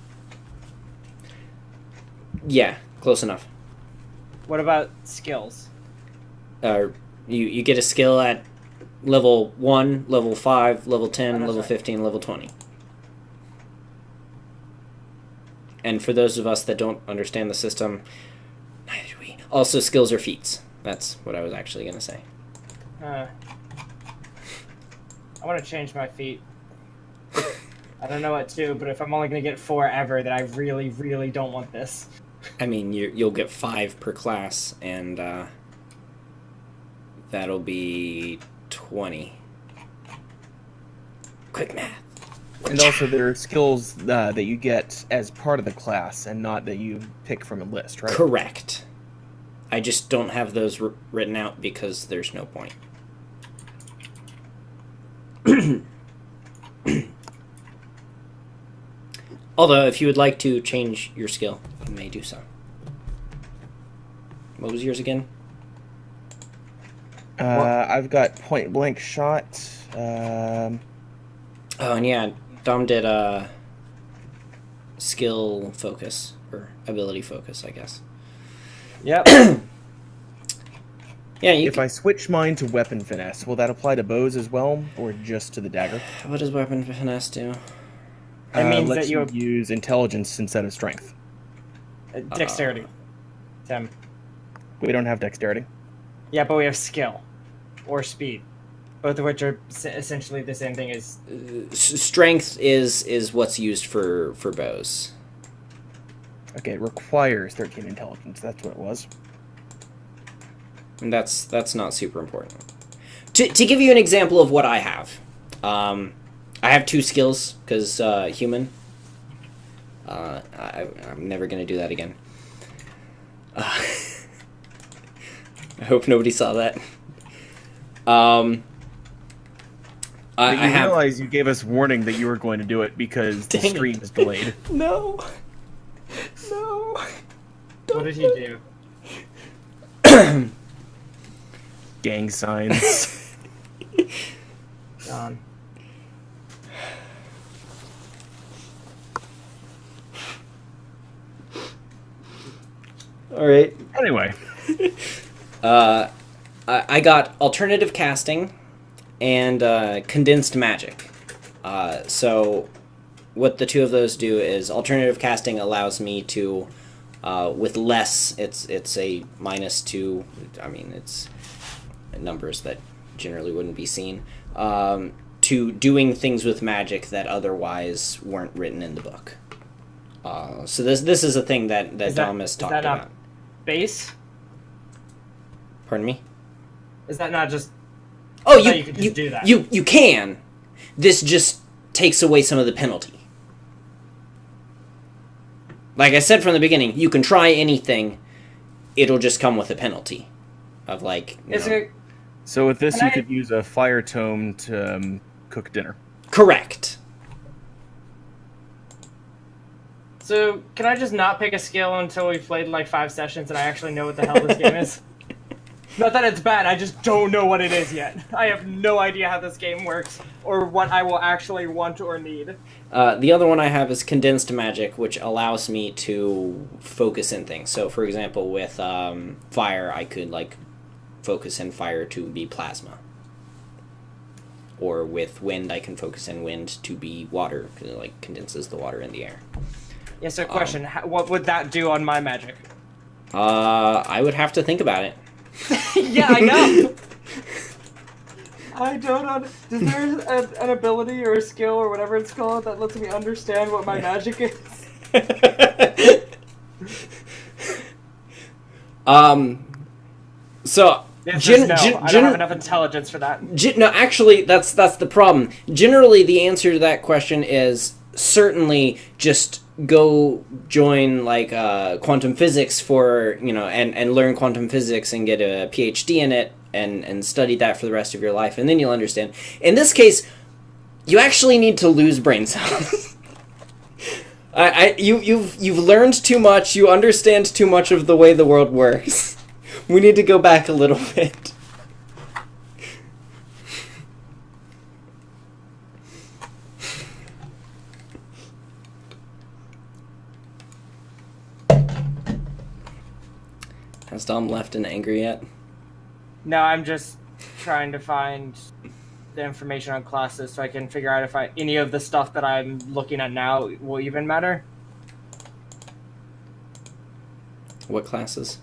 Yeah, close enough. What about skills? You get a skill at level 1, level 5, level 10, level right. 15, level 20. And for those of us that don't understand the system, neither do we. Also, skills are feats. That's what I was actually going to say. I want to change my feet. I don't know what to, but if I'm only going to get 4 ever, then I really, really don't want this. I mean, you'll get 5 per class, and that'll be 20. Quick math. And also, there are skills that you get as part of the class, and not that you pick from a list, right? Correct. I just don't have those written out because there's no point. Although, if you would like to change your skill, you may do so. What was yours again? I've got point blank shot. Oh, and yeah, Dom did skill focus or ability focus, I guess. Yep. Yeah. If I switch mine to weapon finesse, will that apply to bows as well, or just to the dagger? What does weapon finesse do? It means lets that you use intelligence instead of strength. dexterity. Tim. We don't have dexterity. Yeah, but we have skill or speed, both of which are essentially the same thing as Strength is what's used for bows. Okay, it requires 13 intelligence. That's what it was. And that's not super important. To give you an example of what I have, I have 2 skills because human. I'm never gonna do that again. I hope nobody saw that. I have... realize you gave us warning that you were going to do it because the stream is delayed. No. No. what did he do? Gang signs. John. All right. Anyway. I got alternative casting and condensed magic. So what the 2 of those do is alternative casting allows me to, with less, it's a -2. I mean, it's numbers that generally wouldn't be seen. To doing things with magic that otherwise weren't written in the book. So this is a thing that Dom has talked about. Base? Pardon me? Is that not just... Oh, you can just do that. You can. This just takes away some of the penalty. Like I said from the beginning, you can try anything. It'll just come with a penalty. Of like... So with this, you could use a fire tome to cook dinner. Correct. So, can I just not pick a skill until we've played like 5 sessions and I actually know what the hell this game is? Not that it's bad, I just don't know what it is yet. I have no idea how this game works, or what I will actually want or need. The other one I have is condensed magic, which allows me to focus in things. So, for example, with fire, I could like focus in fire to be plasma. Or with wind, I can focus in wind to be water, because it like condenses the water in the air. Yeah, so question, what would that do on my magic? I would have to think about it. Yeah, I know! I don't know. Is there an ability or a skill or whatever it's called that lets me understand what my magic is? So... I don't have enough intelligence for that. No, actually, that's the problem. Generally, the answer to that question is certainly just go join like quantum physics for and learn quantum physics and get a PhD in it and study that for the rest of your life, and then you'll understand. In this case, you actually need to lose brain cells. You've learned too much. You understand too much of the way the world works. We need to go back a little bit. Has Dom left and angry yet? No, I'm just trying to find the information on classes so I can figure out if any of the stuff that I'm looking at now will even matter. What classes?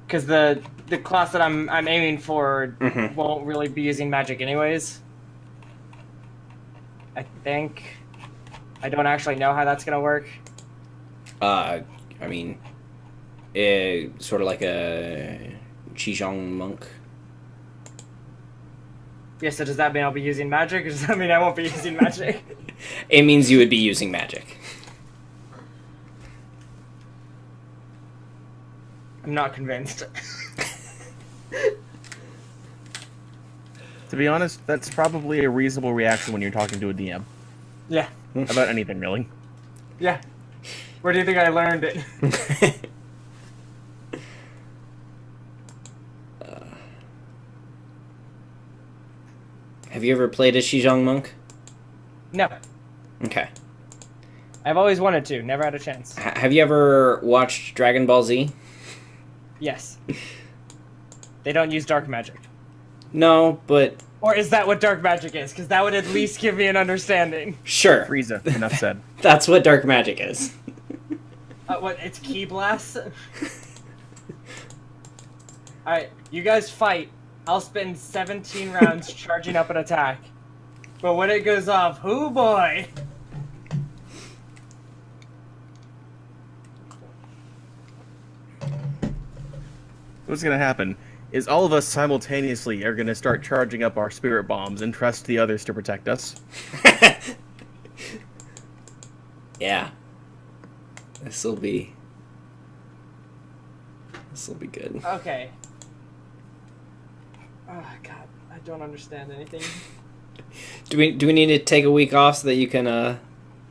Because the class that I'm aiming for won't really be using magic anyways. I think. I don't actually know how that's gonna work. I mean, sort of like a Qigong monk. Yeah, so does that mean I'll be using magic, or does that mean I won't be using magic? It means you would be using magic. I'm not convinced. To be honest, that's probably a reasonable reaction when you're talking to a DM. Yeah. About anything, really. Yeah. Where do you think I learned it? Have you ever played as Xizhong Monk? No. Okay. I've always wanted to. Never had a chance. Have you ever watched Dragon Ball Z? Yes. They don't use dark magic. No, but... Or is that what dark magic is? Because that would at least give me an understanding. Sure. Frieza, enough said. That's what dark magic is. What, it's ki blast? Alright, you guys fight. I'll spend 17 rounds charging up an attack. But when it goes off, hoo boy! What's gonna happen is all of us simultaneously are gonna start charging up our spirit bombs and trust the others to protect us. Yeah. This'll be good. Okay. Oh god, I don't understand anything. Do we need to take a week off so that you can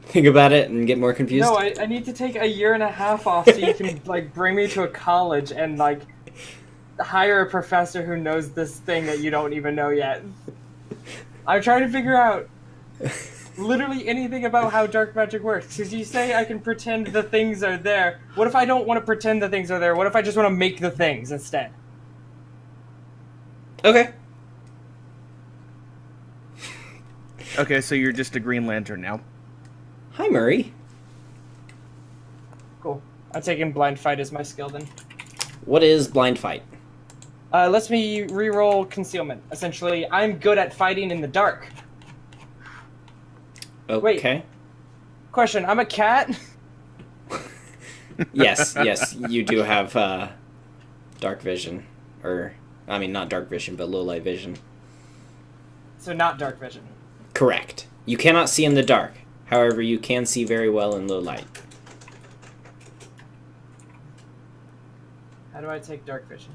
think about it and get more confused? No, I need to take a year and a half off so you can like bring me to a college and like hire a professor who knows this thing that you don't even know yet. I'm trying to figure out literally anything about how dark magic works. Because you say I can pretend the things are there. What if I don't want to pretend the things are there? What if I just want to make the things instead? Okay. Okay, so you're just a Green Lantern now. Hi, Murray. Cool. I'm taking blind fight as my skill then. What is blind fight? Lets me reroll concealment. Essentially, I'm good at fighting in the dark. Okay. Wait. Question, I'm a cat? Yes, you do have dark vision. I mean, not dark vision, but low light vision. So not dark vision. Correct. You cannot see in the dark. However, you can see very well in low light. How do I take dark vision?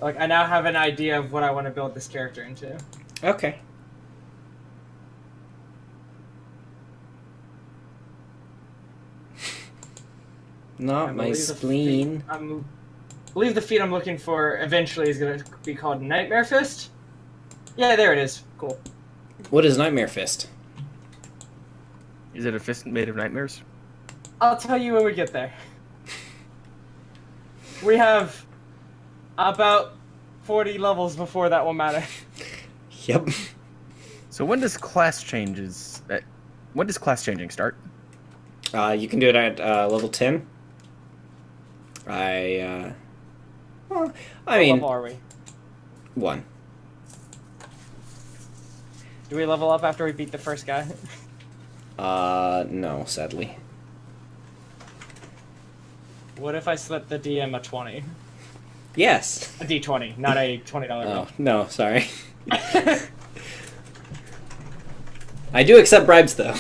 Like, I now have an idea of what I want to build this character into. Okay. Not my spleen. I believe the feat I'm looking for eventually is going to be called Nightmare Fist. Yeah, there it is. Cool. What is Nightmare Fist? Is it a fist made of nightmares? I'll tell you when we get there. We have about 40 levels before that will matter. Yep. So when does class changing start? You can do it at level 10. I What mean, level are we? 1. Do we level up after we beat the first guy? No, sadly. What if I slip the DM a 20? Yes. A D20, not a $20 bill. Oh, no, sorry. I do accept bribes, though.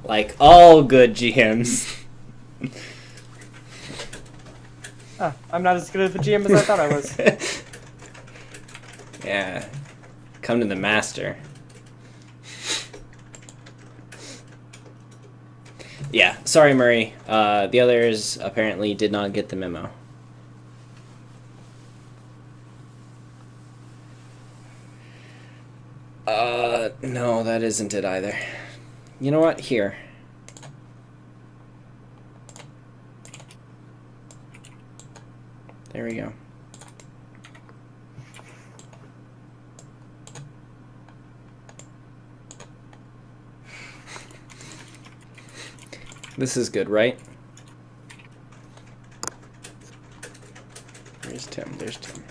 Like all good GMs. I'm not as good at the GM as I thought I was. Yeah. Come to the master. Yeah, sorry, Murray. The others apparently did not get the memo. No, that isn't it either. You know what? Here. There we go. This is good, right? There's Tim. There's Tim.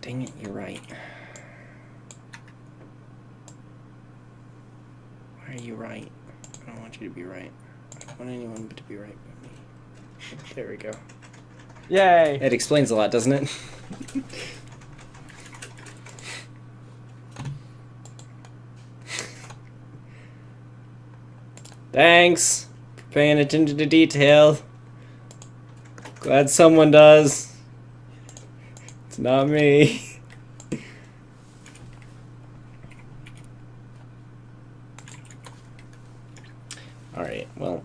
Dang it, you're right. Why are you right? I don't want you to be right. I don't want anyone but to be right but me. There we go. Yay! It explains a lot, doesn't it? Thanks for paying attention to detail. Glad someone does. It's not me. Alright, well.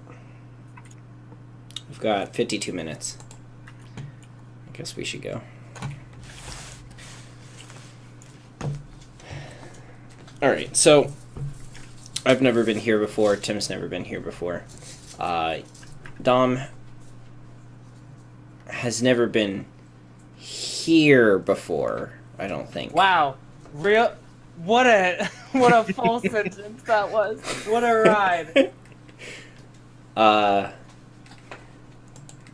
We've got 52 minutes. I guess we should go. Alright, so I've never been here before. Tim's never been here before. Dom has never been here before, I don't think. Wow. What a false sentence that was. What a ride.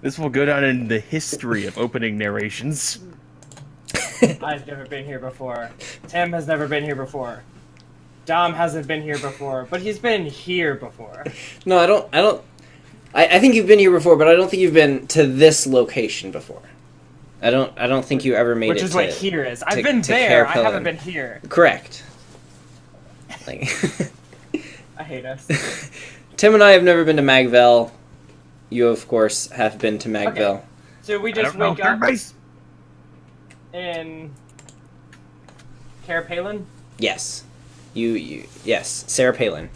This will go down in the history of opening narrations. I've never been here before. Tim has never been here before. Dom hasn't been here before, but he's been here before. No, I think you've been here before, but I don't think you've been to this location before. I don't think you ever made Which it is to, what here is. I've been to there, I Carapillan. haven't been here. Correct. Like, I hate us. Tim and I have never been to Magville. You, of course, have been to Magville. Okay. So we just wake up in Carapillan? Yes. Yes, Sarah Palin.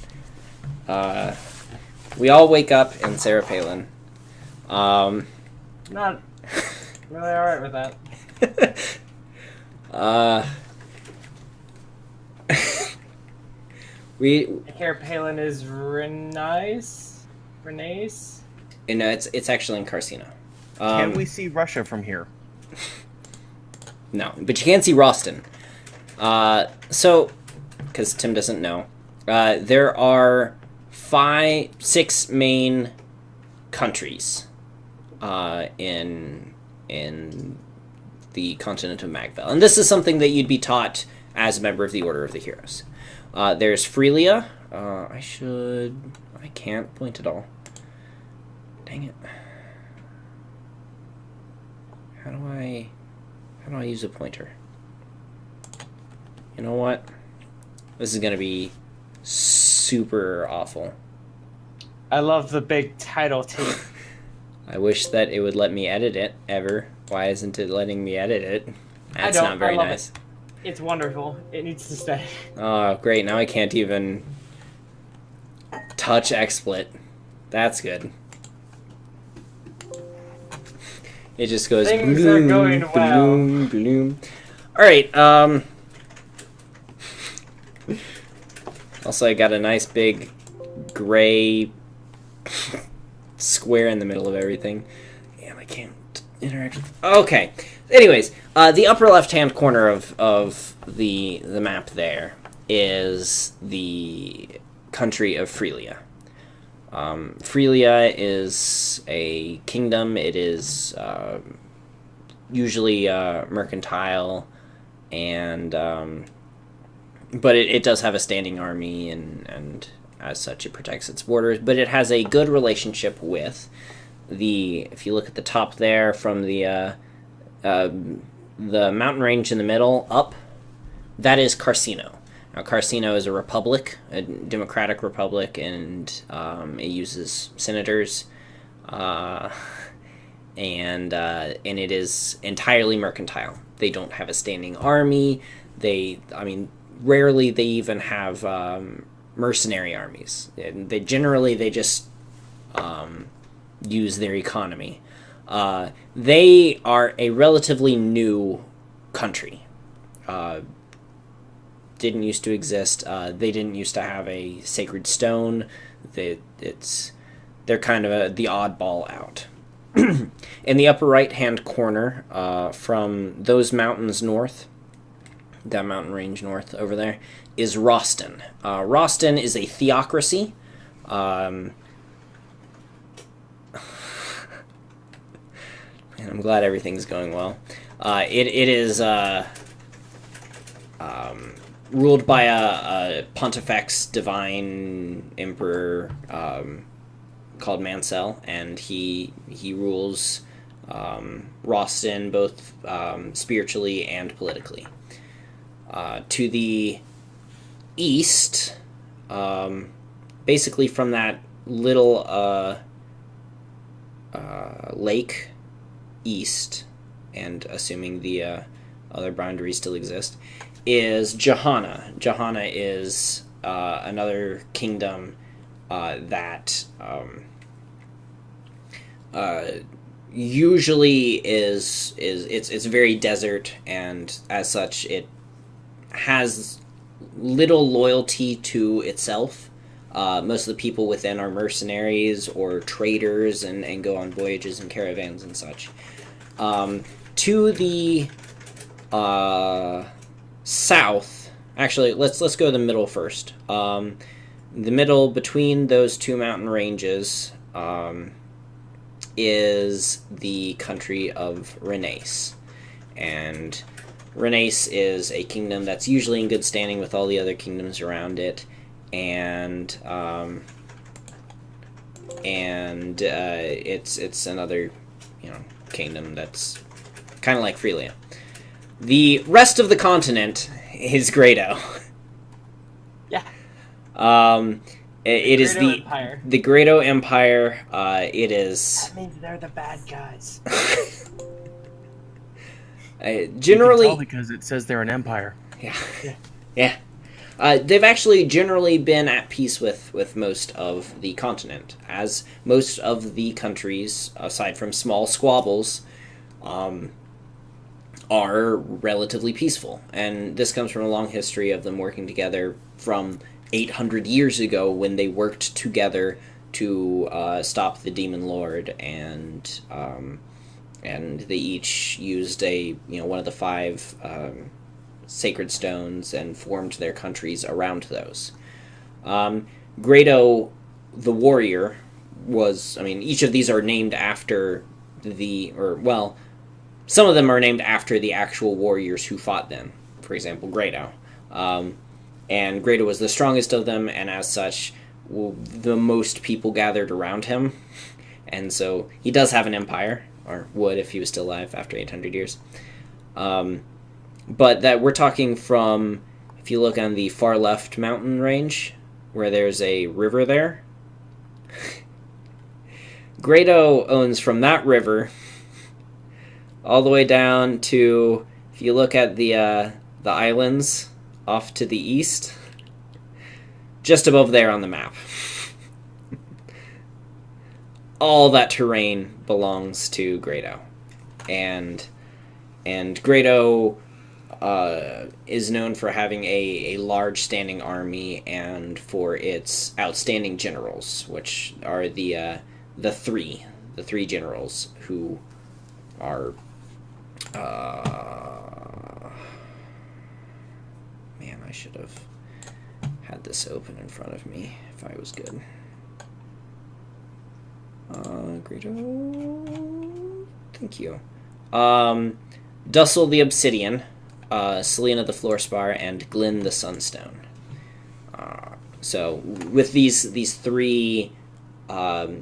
We all wake up in Sarah Palin. Not really alright with that. Carapillan is Renace? And it's actually in Carcino. Can we see Russia from here? No, but you can see Roston. So, because Tim doesn't know, there are 6 main countries in the continent of Magville, and this is something that you'd be taught as a member of the Order of the Heroes. There's Freelia. I can't point at all. Dang it. How do I use a pointer? You know what? This is gonna be super awful. I love the big title too. I wish that it would let me edit it, ever. Why isn't it letting me edit it? That's I not very love nice. It's wonderful. It needs to stay. Oh, great. Now I can't even touch XSplit. That's good. It just goes Things bloom, are going well. bloom, bloom. Alright, also I got a nice big gray square in the middle of everything. Damn, I can't interact with... Okay. Anyways, the upper left-hand corner of the map there is the country of Freelia. Freelia is a kingdom. It is usually mercantile, and but it does have a standing army, and as such it protects its borders. But it has a good relationship with if you look at the top there, from the mountain range in the middle up, that is Carcino. Now, Carcino is a republic, a democratic republic, and it uses senators, and it is entirely mercantile. They don't have a standing army. Rarely they even have mercenary armies. They just use their economy. They are a relatively new country. Didn't used to exist. They didn't used to have a sacred stone. They're kind of the oddball out. In the upper right-hand corner, from those mountains north, that mountain range north over there, is Roston. Roston is a theocracy. Man, I'm glad everything's going well. It is ruled by a Pontifex divine emperor called Mansell, and he rules Roston both spiritually and politically. To the east, basically from that little lake east, and assuming the other boundaries still exist, is Jahana. Jahana is another kingdom that usually is it's very desert, and as such it has little loyalty to itself. Most of the people within are mercenaries or traders and go on voyages and caravans and such. To the south, actually, let's go to the middle first. The middle between those two mountain ranges is the country of Renace. And Renace is a kingdom that's usually in good standing with all the other kingdoms around it, and it's another, kingdom that's kind of like Freelia. The rest of the continent is Grado. Yeah. It is the Grado Empire. It is. That means they're the bad guys. Generally, you can tell because it says they're an empire. Yeah. They've actually generally been at peace with most of the continent, as most of the countries, aside from small squabbles, are relatively peaceful. And this comes from a long history of them working together from 800 years ago, when they worked together to stop the Demon Lord, and they each used one of the 5 sacred stones and formed their countries around those. Grado the warrior was, each of these are named after some of them are named after the actual warriors who fought them. For example, Grado. And Grado was the strongest of them, and as such, the most people gathered around him. And so he does have an empire, or would if he was still alive after 800 years. But that we're talking from, if you look on the far left mountain range, where there's a river there, Grado owns from that river all the way down to, if you look at the islands off to the east, just above there on the map. All that terrain belongs to Grado. And Grado is known for having a large standing army, and for its outstanding generals, which are the three generals who are man, I should have had this open in front of me if I was good. Grado, thank you. Dussel the Obsidian, Selena the Fluorspar, and Glyn the Sunstone. So with these 3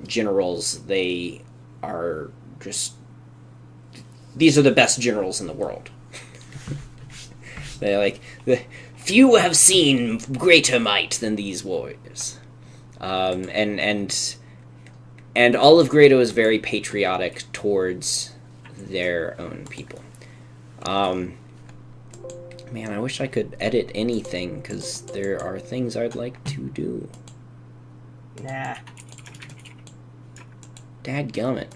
generals, they are just, these are the best generals in the world. They're like, few have seen greater might than these warriors. And all of Grado is very patriotic towards their own people. Man, I wish I could edit anything, because there are things I'd like to do. Nah. Dadgummit.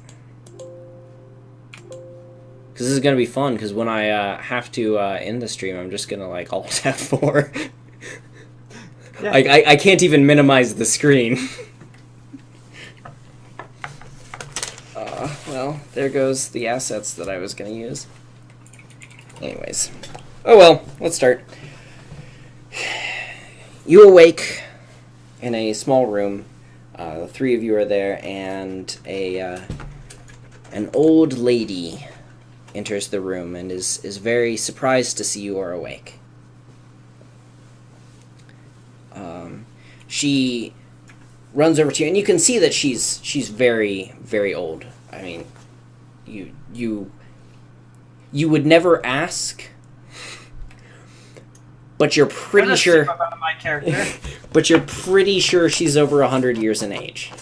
Because this is going to be fun, because when I have to end the stream, I'm just going to, Alt F4. Yeah. I can't even minimize the screen. Well, there goes the assets that I was going to use. Anyways. Oh well, let's start. You awake in a small room. The 3 of you are there, and an old lady enters the room and is very surprised to see you are awake. She runs over to you, and you can see that she's very, very old. I mean, you would never ask, but you're pretty sure about my character. But you're pretty sure she's over 100 years in age.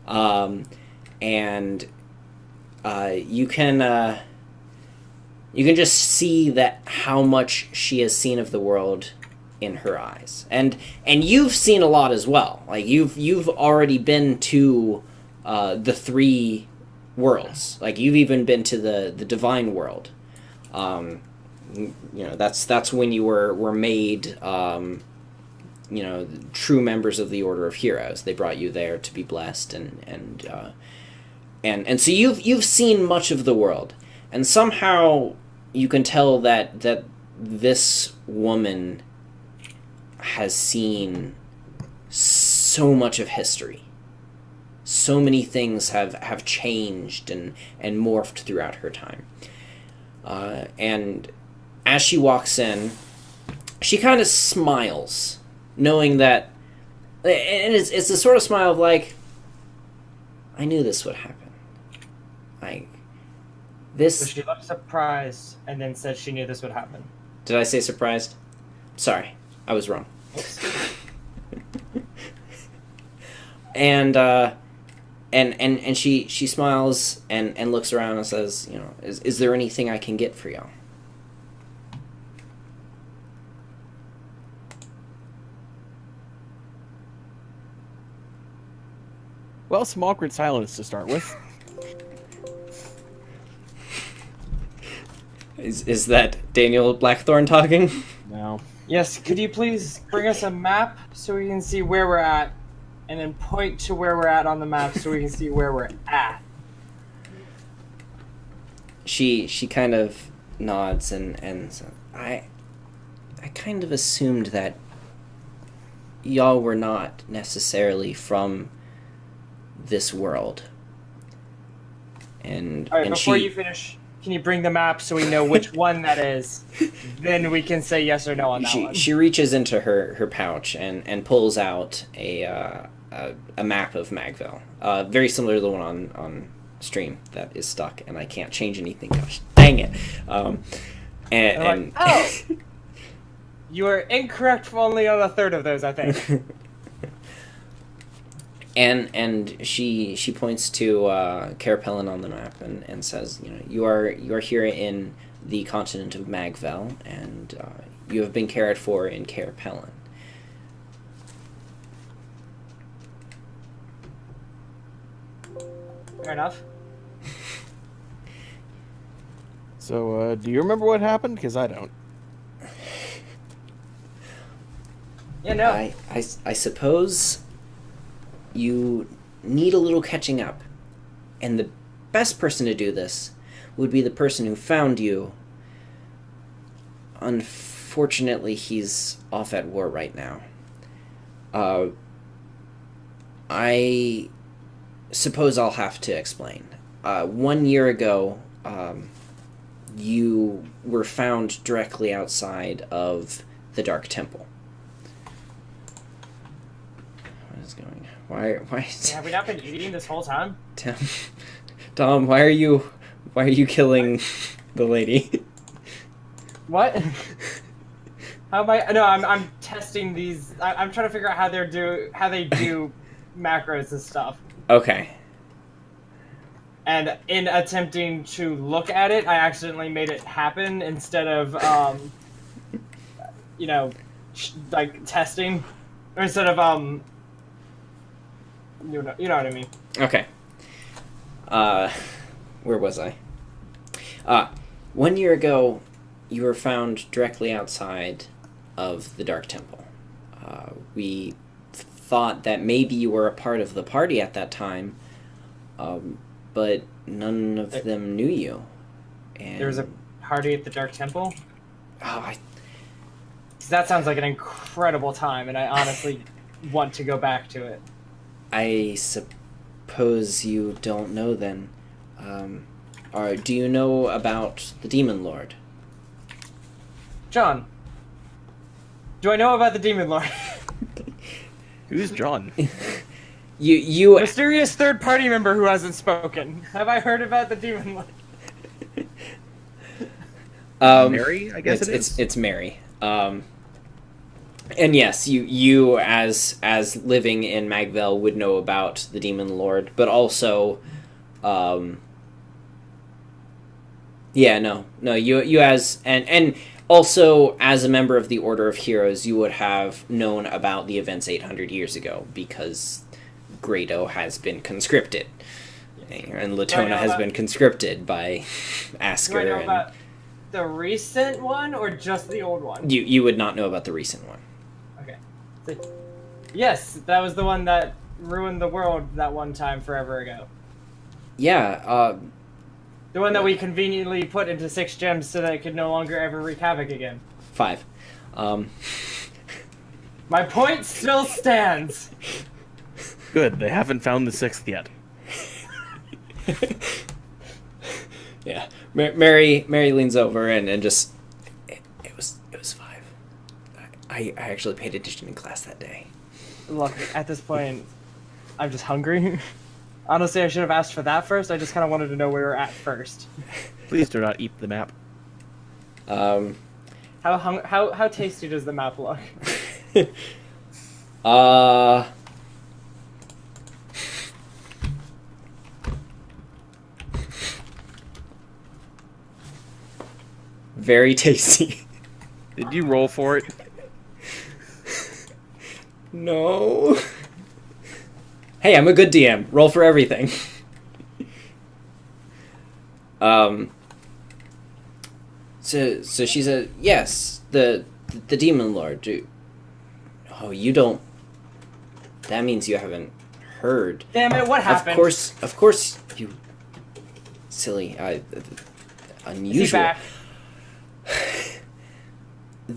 And you can just see that how much she has seen of the world in her eyes, and you've seen a lot as well. Like you've already been to the three worlds. Like you've even been to the divine world. That's when you were made true members of the Order of Heroes. They brought you there to be blessed, and so you've seen much of the world, and somehow you can tell that this woman has seen so much of history. So many things have changed and morphed throughout her time. And as she walks in, she kind of smiles, knowing that, and it's the sort of smile of like, I knew this would happen. Like, this... So she looked surprised and then said she knew this would happen. Did I say surprised? Sorry, I was wrong. And she smiles and looks around and says, is there anything I can get for y'all? Well, some awkward silence to start with. Is that Daniel Blackthorn talking? No. Yes, could you please bring us a map so we can see where we're at, and then point to where we're at on the map so we can see where we're at? She kind of nods and says, I kind of assumed that y'all were not necessarily from this world. And all right, and before she, you finish, can you bring the map so we know which one that is? Then we can say yes or no on that one. She reaches into her pouch and pulls out a map of Magville, very similar to the one on stream that is stuck, and I can't change anything. Gosh, dang it! Oh, you are incorrect for only on a third of those, I think. And she points to Carapellin on the map and says, you are here in the continent of Magville, and you have been cared for in Carapellin. Fair enough. So, do you remember what happened? Because I don't. Yeah, no. I suppose you need a little catching up, and the best person to do this would be the person who found you. Unfortunately, he's off at war right now. I suppose I'll have to explain. 1 year ago, you were found directly outside of the Dark Temple. What is going on? Why? Have we not been eating this whole time? Tom, why are you killing the lady? What? How am I? No, I'm testing these. I'm trying to figure out how they do macros and stuff. Okay. And in attempting to look at it, I accidentally made it happen instead of like testing, or instead of you know what I mean. Okay. Where was I? 1 year ago, you were found directly outside of the Dark Temple. We thought that maybe you were a part of the party at that time, but none of them knew you. And there was a party at the Dark Temple? Oh, that sounds like an incredible time, and I honestly want to go back to it. I suppose you don't know then. Do you know about the Demon Lord? John, do I know about the Demon Lord? Who's John? You mysterious third party member who hasn't spoken. Have I heard about the Demon Lord? Mary, I guess it's Mary. And yes, you as living in Magville would know about the Demon Lord, but also Yeah, no. You as and also as a member of the Order of Heroes, you would have known about the events 800 years ago because Grado has been conscripted, and Latona has been conscripted by Asker. Do I know about the recent one or just the old one? You would not know about the recent one. Okay. Yes, that was the one that ruined the world that one time forever ago. Yeah. The one that we conveniently put into 6 gems so that it could no longer ever wreak havoc again. 5. My point still stands. Good, they haven't found the 6th yet. Yeah. Mary leans over and just it was 5. I actually paid attention in class that day. Look, at this point, I'm just hungry. Honestly, I should have asked for that first. I just kind of wanted to know where we were at first. Please do not eat the map. How tasty does the map look? Very tasty. Did you roll for it? No. Hey, I'm a good DM. Roll for everything. So she said, yes, the Demon Lord. Oh, you don't. That means you haven't heard. Damn it! What happened? Of course, you silly. Unusual. Is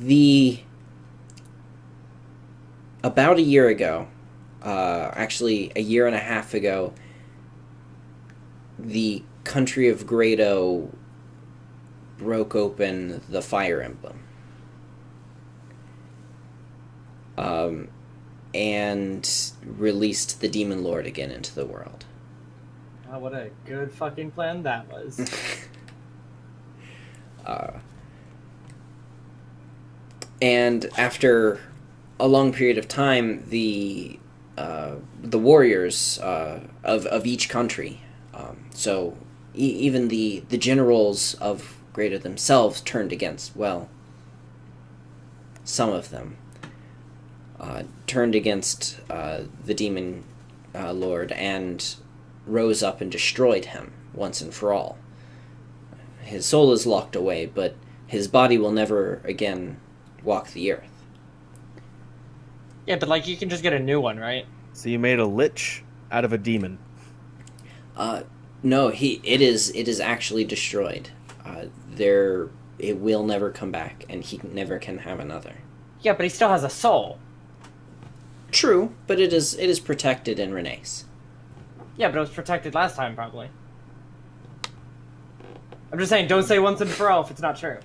he back? About a year ago, actually a year and a half ago, the country of Grado broke open the Fire Emblem. And released the Demon Lord again into the world. Oh, what a good fucking plan that was. And after a long period of time, the warriors of each country, so even the generals of Grado themselves turned against, well, some of them turned against the Demon Lord and rose up and destroyed him once and for all. His soul is locked away, but his body will never again walk the earth. Yeah, but like you can just get a new one, right? So you made a lich out of a demon. No, it is actually destroyed. It will never come back, and he never can have another. Yeah, but he still has a soul. True, but it is protected in Renee's. Yeah, but it was protected last time, probably. I'm just saying, don't say once and for all if it's not true.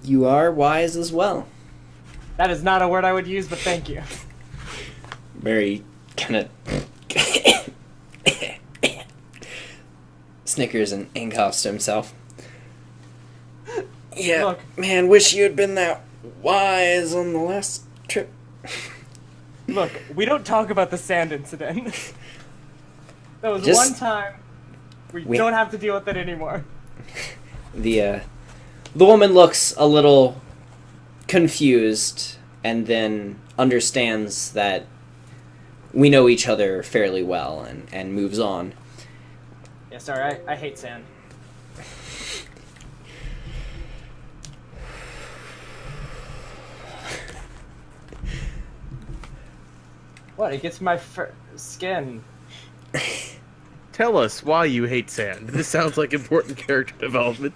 You are wise as well. That is not a word I would use, but thank you. Very kind of snickers and coughs to himself. Yeah, look, man, wish you had been that wise on the last trip. Look, we don't talk about the sand incident. That was one time. We don't have to deal with it anymore. The woman looks a little confused and then understands that we know each other fairly well and moves on. Yeah, sorry, I hate sand. What? It gets my skin. Tell us why you hate sand. This sounds like important character development.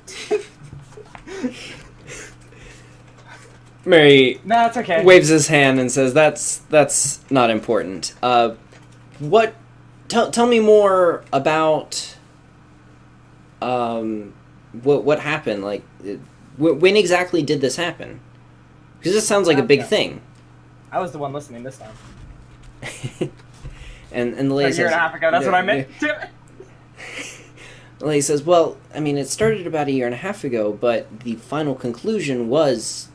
Mary it's okay. Waves his hand and says, "That's not important. What? Tell me more about what happened. Like, when exactly did this happen? Because this sounds like a big thing." I was the one listening this time. and the lady says, a year and a half ago. That's what I meant. The lady says, "Well, I mean, it started about a year and a half ago, but the final conclusion was,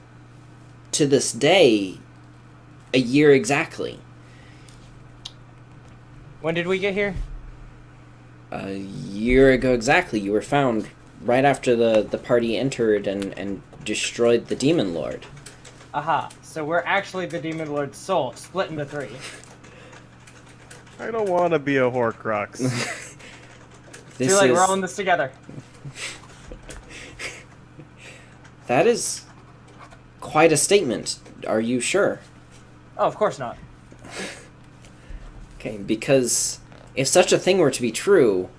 to this day, a year exactly." When did we get here? A year ago exactly. You were found right after the party entered and destroyed the Demon Lord. Aha. So we're actually the Demon Lord's soul, split into 3. I don't want to be a Horcrux. Too late, we're all in this together. That is quite a statement. Are you sure? Oh, of course not. Okay, because if such a thing were to be true,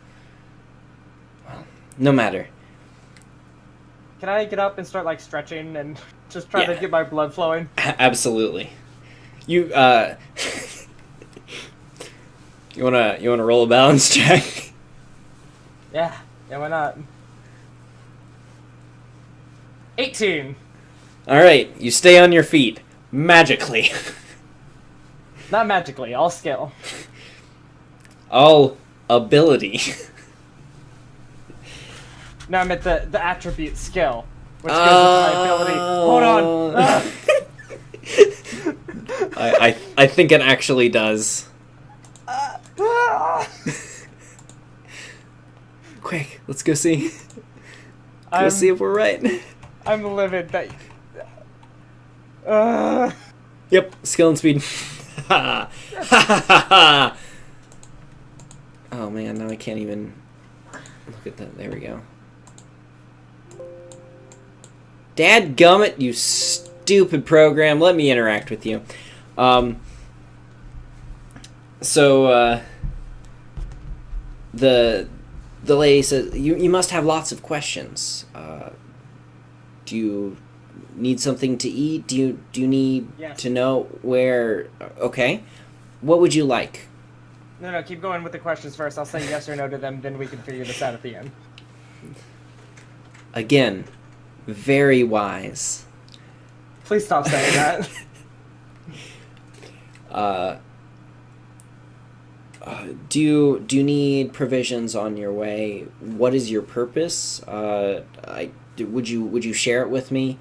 well, no matter. Can I get up and start, like, stretching and just try to get my blood flowing? Absolutely. You, you wanna roll a balance check? Yeah, why not? 18! Alright, you stay on your feet. Magically. Not magically, all skill. All ability. No, I meant the attribute skill, which goes with my ability. Hold on! I think it actually does. Quick, let's go see. Let's see if we're right. I'm livid that... Yep, skill and speed. Oh man, now I can't even look at that. There we go. Dadgummit, you stupid program. Let me interact with you. The lady says, you must have lots of questions. Do you need something to eat? Do you need to know where? Okay. What would you like? No, keep going with the questions first. I'll say yes or no to them, then we can figure this out at the end. Again, very wise. Please stop saying that. Do you need provisions on your way? What is your purpose? Would you share it with me?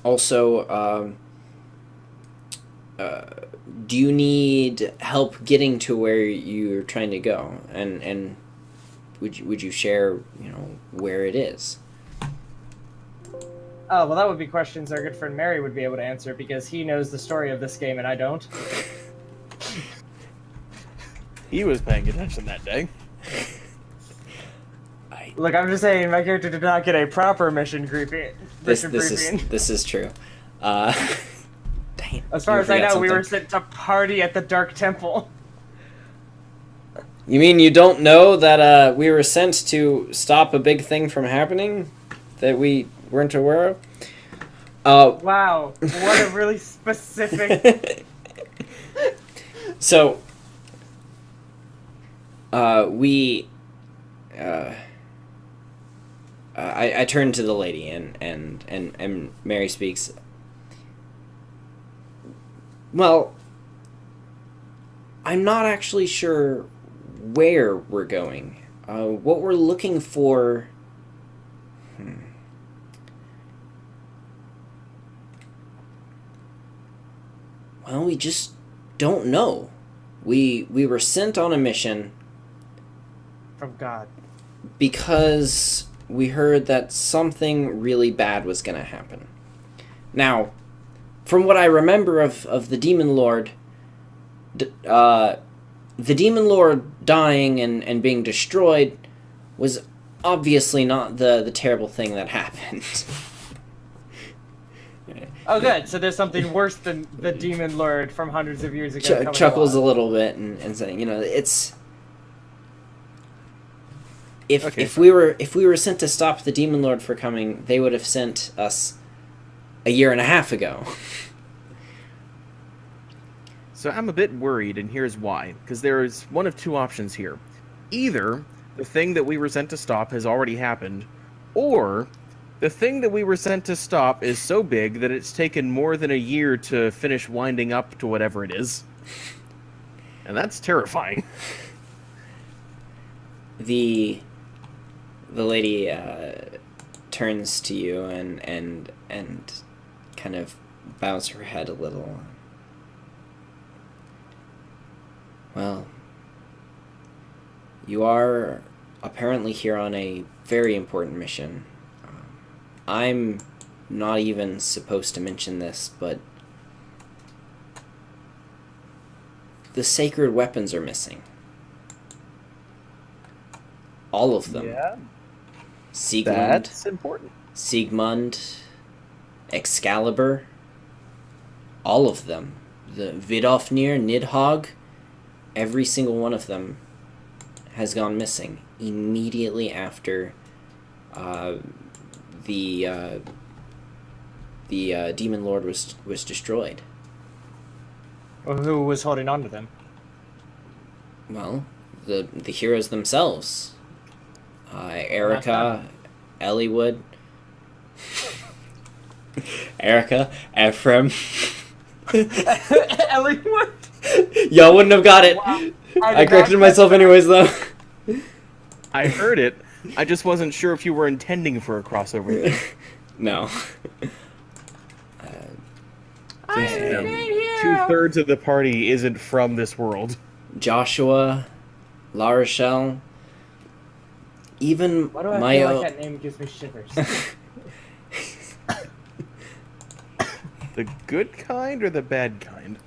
Also, do you need help getting to where you're trying to go? And would you share, where it is? Oh, well, that would be questions our good friend Mary would be able to answer, because he knows the story of this game and I don't. He was paying attention that day. Look, I'm just saying, my character did not get a proper mission briefing. This is true. Dang, as far as I know, we were sent to party at the Dark Temple. You mean you don't know that we were sent to stop a big thing from happening that we weren't aware of? Wow, what a really specific... So, I turn to the lady and Mary speaks. Well, I'm not actually sure where we're going. What we're looking for... Well, we just don't know. We were sent on a mission... From God. Because we heard that something really bad was going to happen. Now, from what I remember of the Demon Lord, the Demon Lord dying and being destroyed was obviously not the terrible thing that happened. Oh, good. So there's something worse than the Demon Lord from hundreds of years ago. Chuckles a little bit and saying, it's... If we were sent to stop the Demon Lord for coming, they would have sent us a year and a half ago. So I'm a bit worried, and here's why. Because there is one of two options here. Either the thing that we were sent to stop has already happened, or the thing that we were sent to stop is so big that it's taken more than a year to finish winding up to whatever it is. And that's terrifying. The lady turns to you and kind of bows her head a little. Well, you are apparently here on a very important mission. I'm not even supposed to mention this, but the sacred weapons are missing. All of them. Yeah, Siegmund, that's important. Siegmund, Excalibur, all of them. The Vidofnir, Nidhogg, every single one of them has gone missing immediately after the Demon Lord was destroyed. Well, who was holding on to them? Well, the heroes themselves. Erica, Elliewood, Erica, Ephraim. Elliewood? Y'all wouldn't have got it. Wow. I corrected myself anyways, though. I heard it. I just wasn't sure if you were intending for a crossover there. No. Two-thirds of the party isn't from this world. Joshua, La Rochelle, even Why do I my feel like that name gives me shivers? The good kind or the bad kind?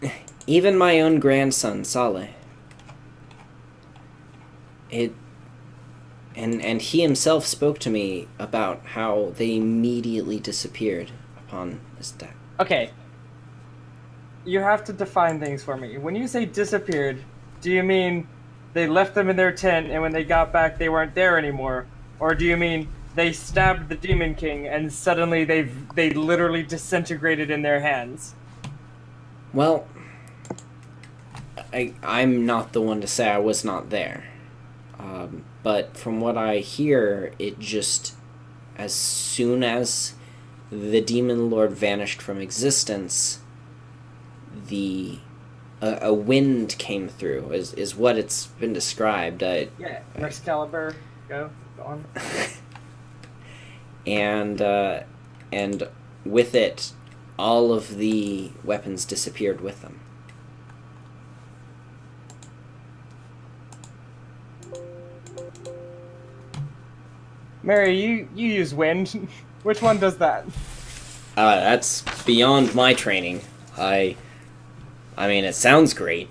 even my own grandson Saleh. And he himself spoke to me about how they immediately disappeared upon his death. Okay. You have to define things for me. When you say disappeared, do you mean they left them in their tent and when they got back they weren't there anymore? Or do you mean they stabbed the Demon King and suddenly they literally disintegrated in their hands? Well, I'm not the one to say I was not there. But from what I hear, it just, as soon as the Demon Lord vanished from existence, a wind came through, is what it's been described. Yeah, Excalibur, go on. And with it, all of the weapons disappeared with them. Mary, you use wind. Which one does that? That's beyond my training. I mean, it sounds great.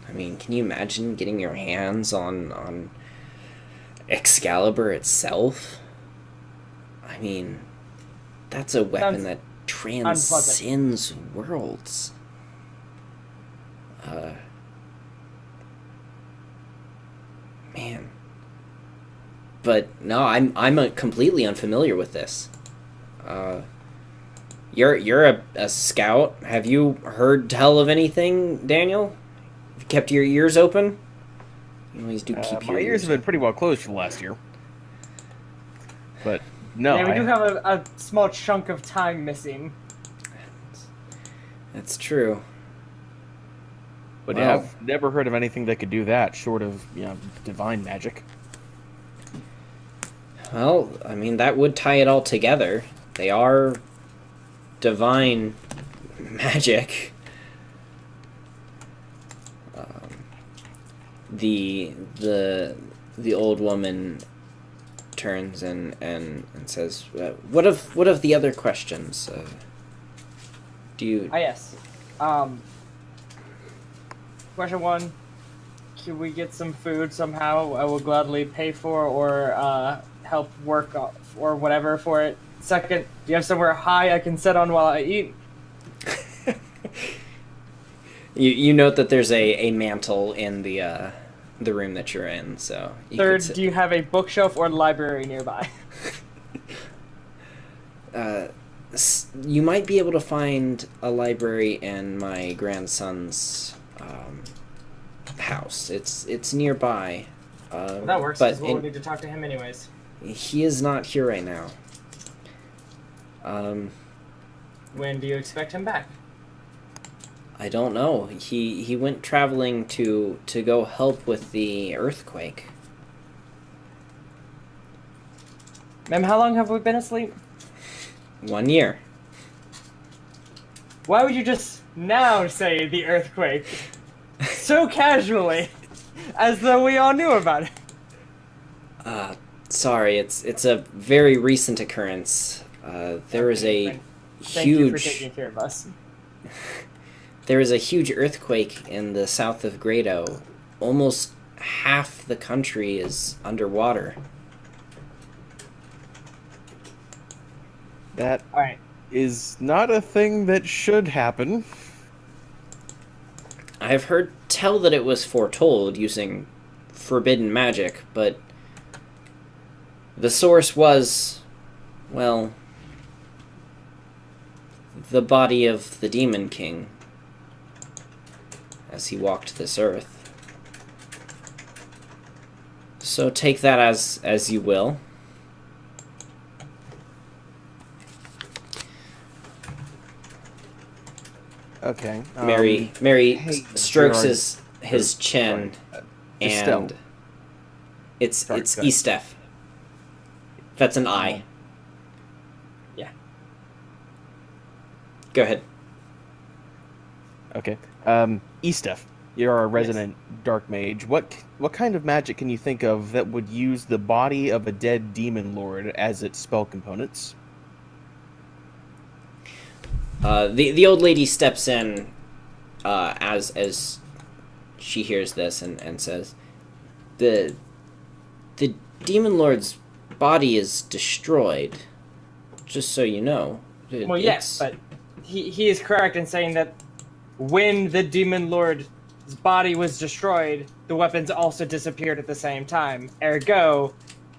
I mean, can you imagine getting your hands on Excalibur itself? I mean, that's a weapon Sounds that transcends worlds. Man. But no, I'm completely unfamiliar with this. You're a scout. Have you heard tell of anything, Daniel? Have you kept your ears open? You always do keep your My ears have been pretty well closed for the last year. But no, Yeah, we do have a small chunk of time missing. That's true. But Well. yeah, I've never heard of anything that could do that, short of divine magic. Well, I mean, that would tie it all together. They are divine magic. The old woman turns and says, "What of the other questions? Do you?" Ah, yes. Question one: can we get some food somehow? I will gladly pay for or help work or whatever for it. Second, do you have somewhere high I can sit on while I eat? You note that there's a mantle in the room that you're in, so you could Third, sit- do you have a bookshelf or library nearby? You might be able to find a library in my grandson's house. It's nearby. That works, but because we'll need to talk to him anyways. he is not here right now. When do you expect him back? I don't know. He went traveling to go help with the earthquake. Ma'am, how long have we been asleep? 1 year. Why would you just now say the earthquake? So casually. As though we all knew about it. Sorry, it's a very recent occurrence. There is a Thank you for huge taking care of us. there is a huge earthquake in the south of Grado. Almost half the country is underwater. That All right. is not a thing that should happen. I have heard tell that it was foretold using forbidden magic, but the source was, well, the body of the Demon King as he walked this earth. So take that as you will. Okay. Mary hey, strokes Gerard. his chin, Estelle. and it's Sorry, it's go ahead. Estef. That's an I. Yeah. Go ahead. Okay. Estef, you're a resident dark mage. What kind of magic can you think of that would use the body of a dead demon lord as its spell components? The old lady steps in as she hears this and says, the demon lord's body is destroyed. Just so you know. Well, yes, but he is correct in saying that when the demon lord's body was destroyed, the weapons also disappeared at the same time. Ergo,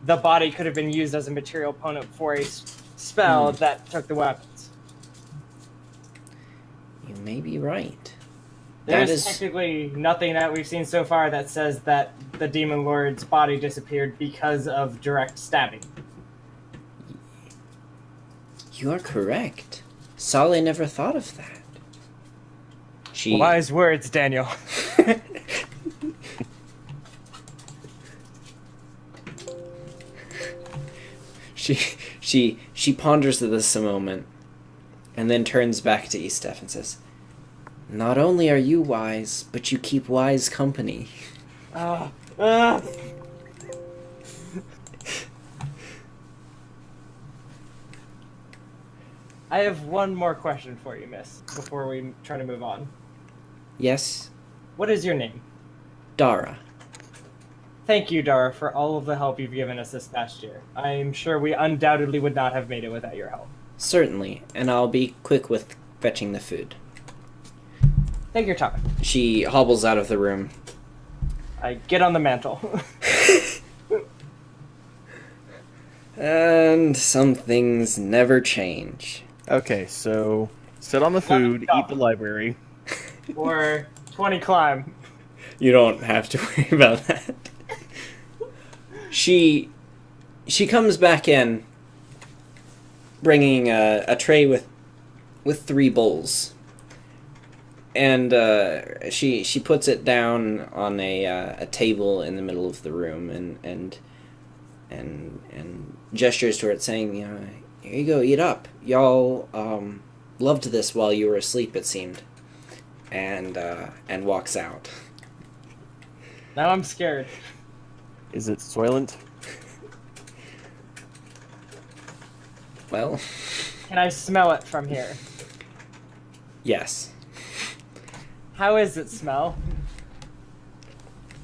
the body could have been used as a material opponent for a spell that took the weapons. You may be right. There's technically nothing that we've seen so far that says that the demon lord's body disappeared because of direct stabbing. You are correct. Sale never thought of that. Wise words, Daniel. She ponders this a moment, and then turns back to Estef and says, "Not only are you wise, but you keep wise company." I have one more question for you, miss, before we try to move on. Yes, What is your name? Dara. Thank you, Dara, for all of the help you've given us this past year. I'm sure we undoubtedly would not have made it without your help. Certainly, and I'll be quick with fetching the food. Take your time. She hobbles out of the room. I get on the mantle. And some things never change. Okay, so sit on the food, eat the library. Or 20 climb. You don't have to worry about that. She comes back in, bringing a tray with 3 bowls, and she puts it down on a table in the middle of the room, and gestures toward it, saying, "You know, here you go, eat up. Y'all loved this while you were asleep, it seemed," and walks out. Now I'm scared. Is it Soylent? Well, Can I smell it from here? yes. How is it smell?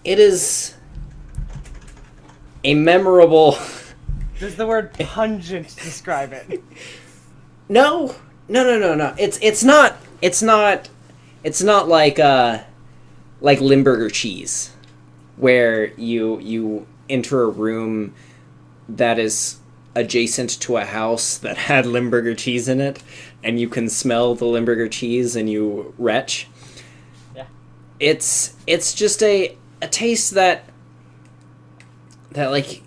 It is a memorable... Does the word pungent describe it? No. It's not like Limburger cheese, where you enter a room that is adjacent to a house that had Limburger cheese in it, and you can smell the Limburger cheese and you retch. Yeah. It's just a taste that like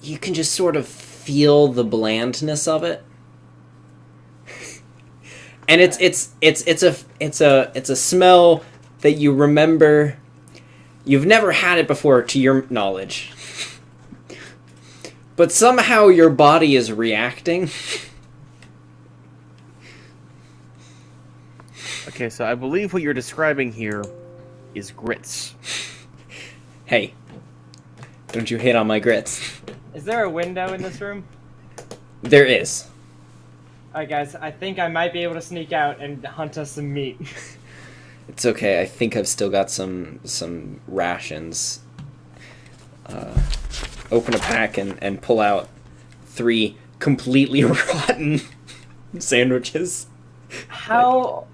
you can just sort of feel the blandness of it. And it's a smell that you remember. You've never had it before, to your knowledge, but somehow your body is reacting. Okay, so I believe what you're describing here is grits. Hey, Don't you hate on my grits? Is there a window in this room? There is. Alright, guys. I think I might be able to sneak out and hunt us some meat. It's okay. I think I've still got some rations. Open a pack and pull out 3 completely rotten sandwiches. How?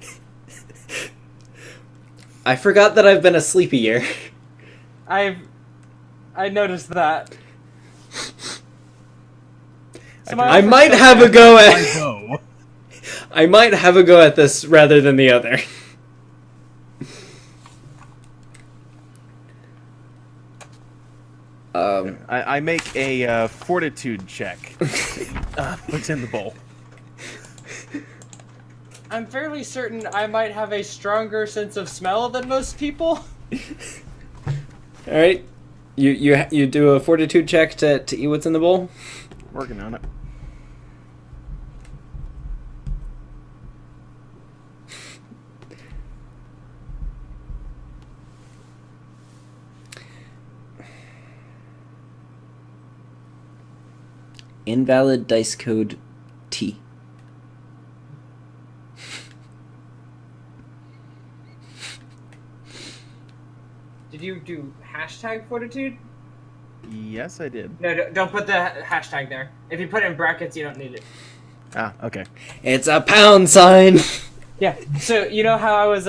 I forgot that I've been asleep a year. I noticed that. I might have a go at. I might have a go at this rather than the other. I make a fortitude check. What's in the bowl? I'm fairly certain I might have a stronger sense of smell than most people. All right, you do a fortitude check to eat what's in the bowl. Working on it. Invalid dice code T. Did you do hashtag fortitude? Yes, I did. No, don't put the hashtag there. If you put it in brackets, you don't need it. Ah, okay. It's a pound sign. Yeah, so you know how I was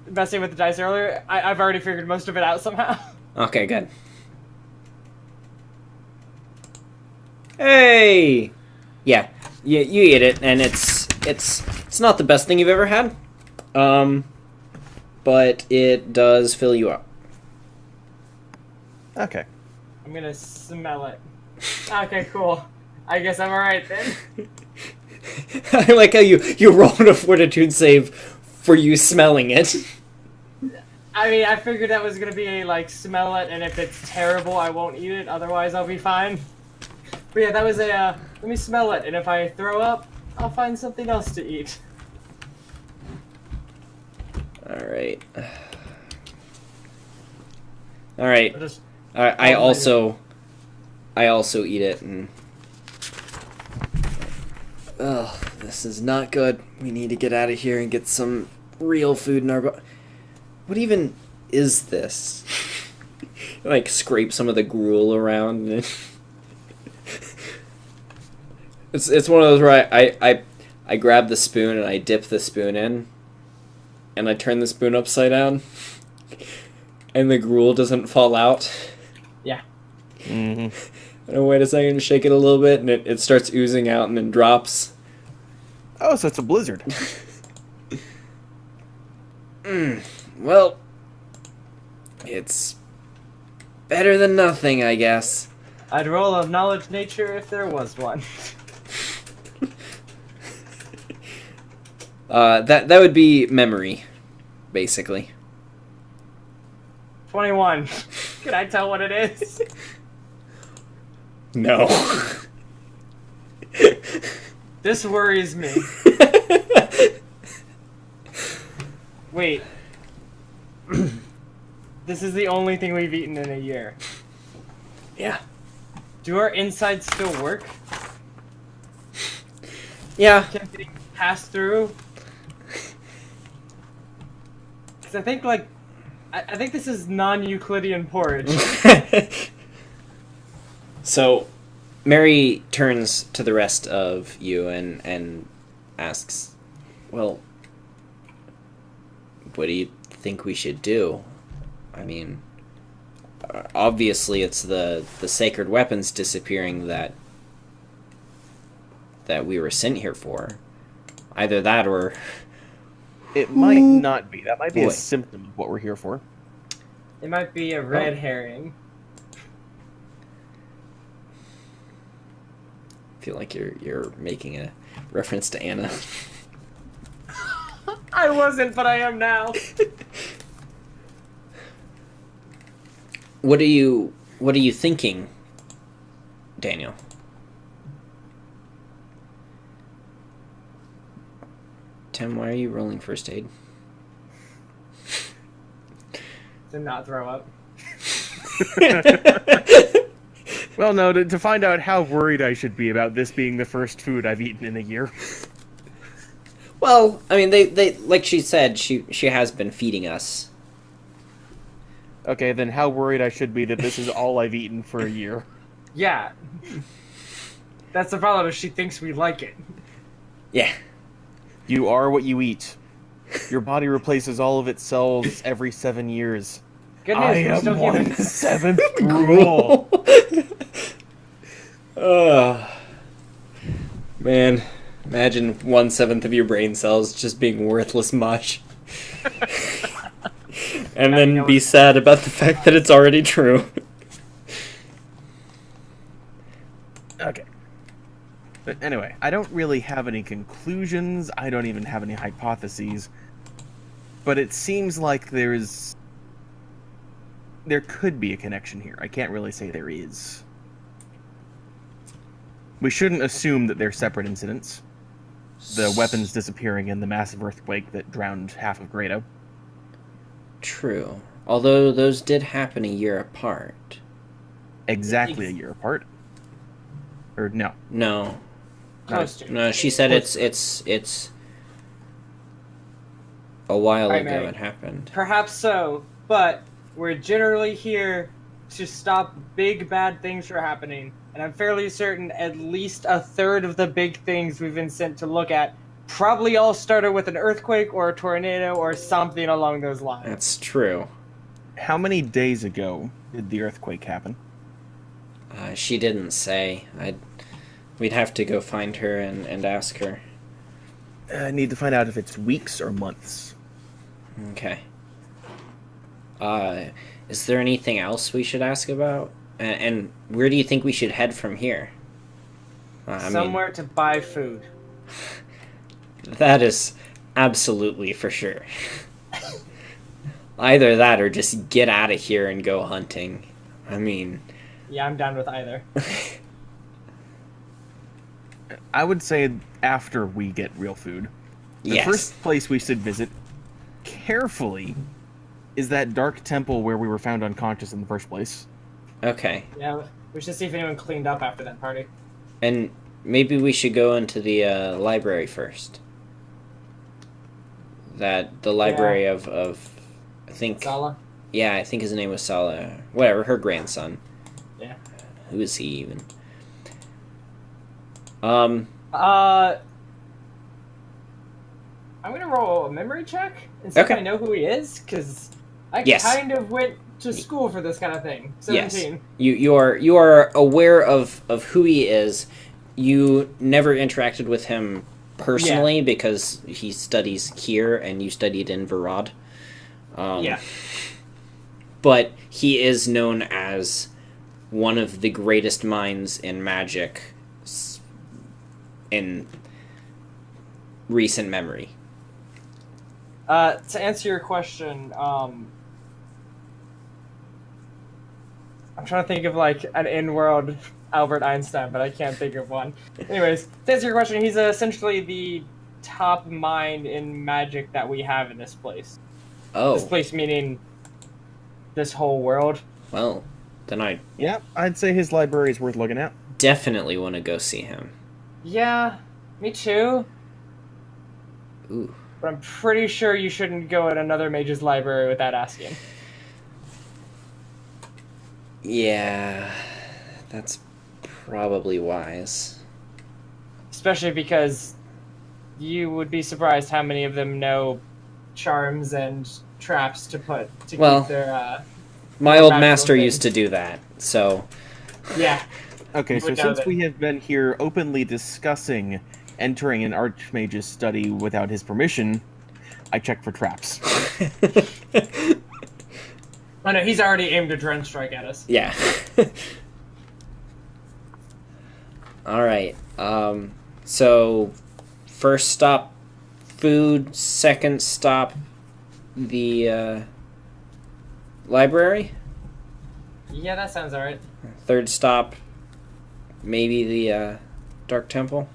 messing with the dice earlier? I've already figured most of it out somehow. Okay, good. Hey! Yeah, you eat it, and it's not the best thing you've ever had. But it does fill you up. Okay. I'm gonna smell it. Okay, cool. I guess I'm alright then. I like how you rolled a fortitude save for you smelling it. I mean, I figured that was gonna be like, smell it, and if it's terrible, I won't eat it, otherwise I'll be fine. But yeah, that was a, let me smell it, and if I throw up, I'll find something else to eat. Alright. Alright. Just, I also eat it, and ugh, this is not good. We need to get out of here and get some real food in our What even is this? Like, scrape some of the gruel around. And it's one of those where I grab the spoon and I dip the spoon in, and I turn the spoon upside down, and the gruel doesn't fall out. yeah. Mm-hmm. And I wait a second, shake it a little bit, and it starts oozing out and then drops. Oh, so it's a blizzard. Well, it's better than nothing, I guess. I'd roll a knowledge nature if there was one. That would be memory, basically. 21. Can I tell what it is? No. This worries me. Wait. This is the only thing we've eaten in a year. Yeah. Do our insides still work? Yeah. Can they pass through? Because I think, like, I think this is non-Euclidean porridge. So, Mary turns to the rest of you and asks, well, what do you think we should do? I mean, obviously it's the sacred weapons disappearing that we were sent here for. Either that or... It might not be. That might be Boy. a symptom of what we're here for. It might be a red herring. I feel like you're making a reference to Anna. I wasn't, but I am now. What are you thinking, Daniel? Tim, why are you rolling first aid? To not throw up. Well, no, to find out how worried I should be about this being the first food I've eaten in a year. Well, I mean, they like she said, she has been feeding us. Okay, then how worried I should be that this is all I've eaten for a year. Yeah. That's the problem, is she thinks we like it. Yeah. You are what you eat. Your body replaces all of its cells every 7 years. Good news, I we're still am human. 1/7 gruel. Man, imagine 1/7 of your brain cells just being worthless mush. And then be sad about the fact that it's already true. Okay. But anyway, I don't really have any conclusions. I don't even have any hypotheses. But it seems like there could be a connection here. I can't really say there is. We shouldn't assume that they're separate incidents. The weapons disappearing and the massive earthquake that drowned half of Grado. True. Although those did happen a year apart. Exactly a year apart. Or no. No. Close to. No, she said it's a while Right, ago Mary. it happened. Perhaps so, but we're generally here to stop big bad things from happening, and I'm fairly certain at least a third of the big things we've been sent to look at probably all started with an earthquake or a tornado or something along those lines. That's true. How many days ago did the earthquake happen? She didn't say. We'd have to go find her and ask her. I need to find out if it's weeks or months. Okay. Is there anything else we should ask about? And where do you think we should head from here? Somewhere to buy food. That is absolutely for sure. Either that or just get out of here and go hunting. I mean... Yeah, I'm down with either. I would say after we get real food. The Yes. first place we should visit carefully is that dark temple where we were found unconscious in the first place. Okay. Yeah, we should see if anyone cleaned up after that party. And maybe we should go into the library first. The library of I think... Sala? Yeah, I think his name was Sala. Whatever, her grandson. Yeah. Who is he even? I'm gonna roll a memory check and see if Okay. I know who he is, because I Yes. kind of went to school for this kind of thing. 17. Yes. You are aware of who he is. You never interacted with him personally because he studies here and you studied in Varad. Yeah. But he is known as one of the greatest minds in magic in recent memory. To answer your question, I'm trying to think of like an in-world Albert Einstein, but I can't think of one. Anyways, to answer your question, he's essentially the top mind in magic that we have in this place. This Oh, place meaning this whole world. well, then I Yeah, I'd say his library is worth looking at. definitely want to go see him. Yeah, me too. Ooh. But I'm pretty sure you shouldn't go at another mage's library without asking. Yeah, that's probably wise. Especially because you would be surprised how many of them know charms and traps to put to Well, keep their My old magical master things. used to do that, so... yeah. Okay, You so would know since that. we have been here openly discussing entering an archmage's study without his permission, I check for traps. Oh no, he's already aimed a drone strike at us. Yeah. Alright, so... First stop, food. Second stop, the, library. Yeah, that sounds alright. Third stop, maybe the, Dark Temple.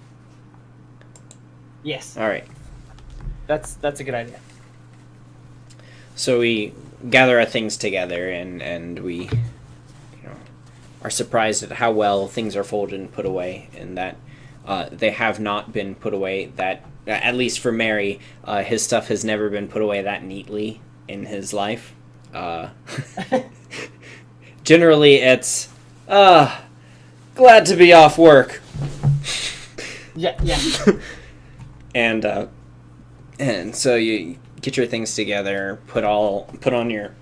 Yes, Alright. that's a good idea. So we gather our things together and we, are surprised at how well things are folded and put away, and that they have not been put away that, at least for Mary, his stuff has never been put away that neatly in his life. Generally, it's, glad to be off work. Yeah. And so you get your things together, put on your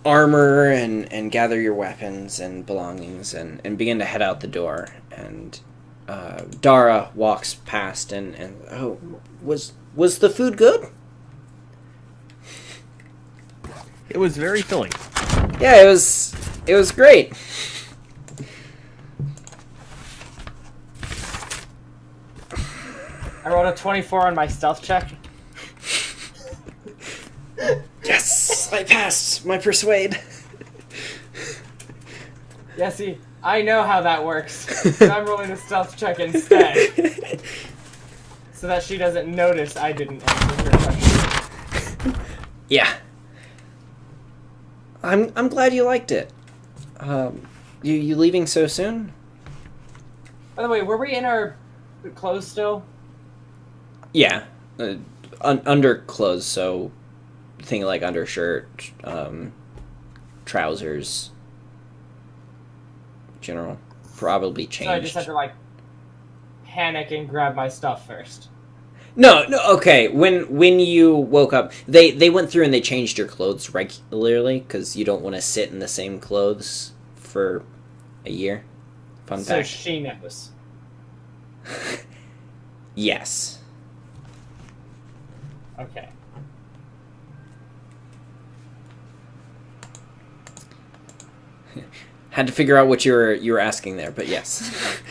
armor and gather your weapons and belongings and begin to head out the door. And Dara walks past and oh, was the food good? It was very filling. Yeah, it was great. I rolled a 24 on my stealth check. Yes, I passed my persuade. Yeah, see, I know how that works. I'm rolling a stealth check instead. So that she doesn't notice I didn't answer her question. Yeah. I'm glad you liked it. You leaving so soon? By the way, were we in our clothes still? Yeah. Underclothes, so thing like undershirt, trousers, general, probably changed. So I just had to like panic and grab my stuff first. No, okay. When you woke up, they went through and they changed your clothes regularly because you don't want to sit in the same clothes for a year. Fun so fact. She knows. Yes. Okay. Had to figure out what you were asking there, but yes.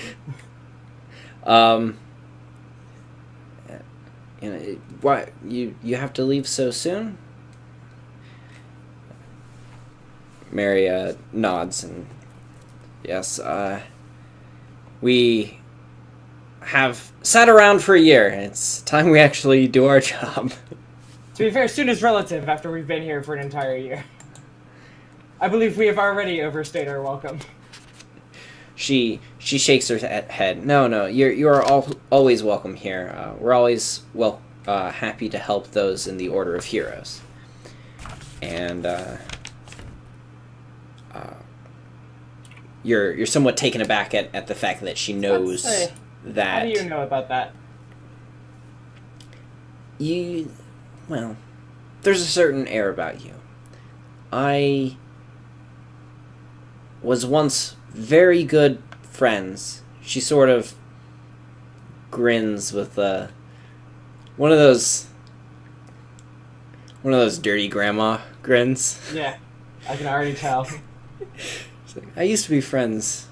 You know, why you have to leave so soon? Mary nods and yes, we have sat around for a year. It's time we actually do our job. To be fair, soon is relative after we've been here for an entire year. I believe we have already overstayed our welcome. She shakes her head. No, you are always welcome here. We're always happy to help those in the Order of Heroes. And you're somewhat taken aback at the fact that she knows that. How do you know about that? Well, there's a certain air about you. I was once very good friends. She sort of grins with one of those dirty grandma grins. Yeah, I can already tell. She's like, I used to be friends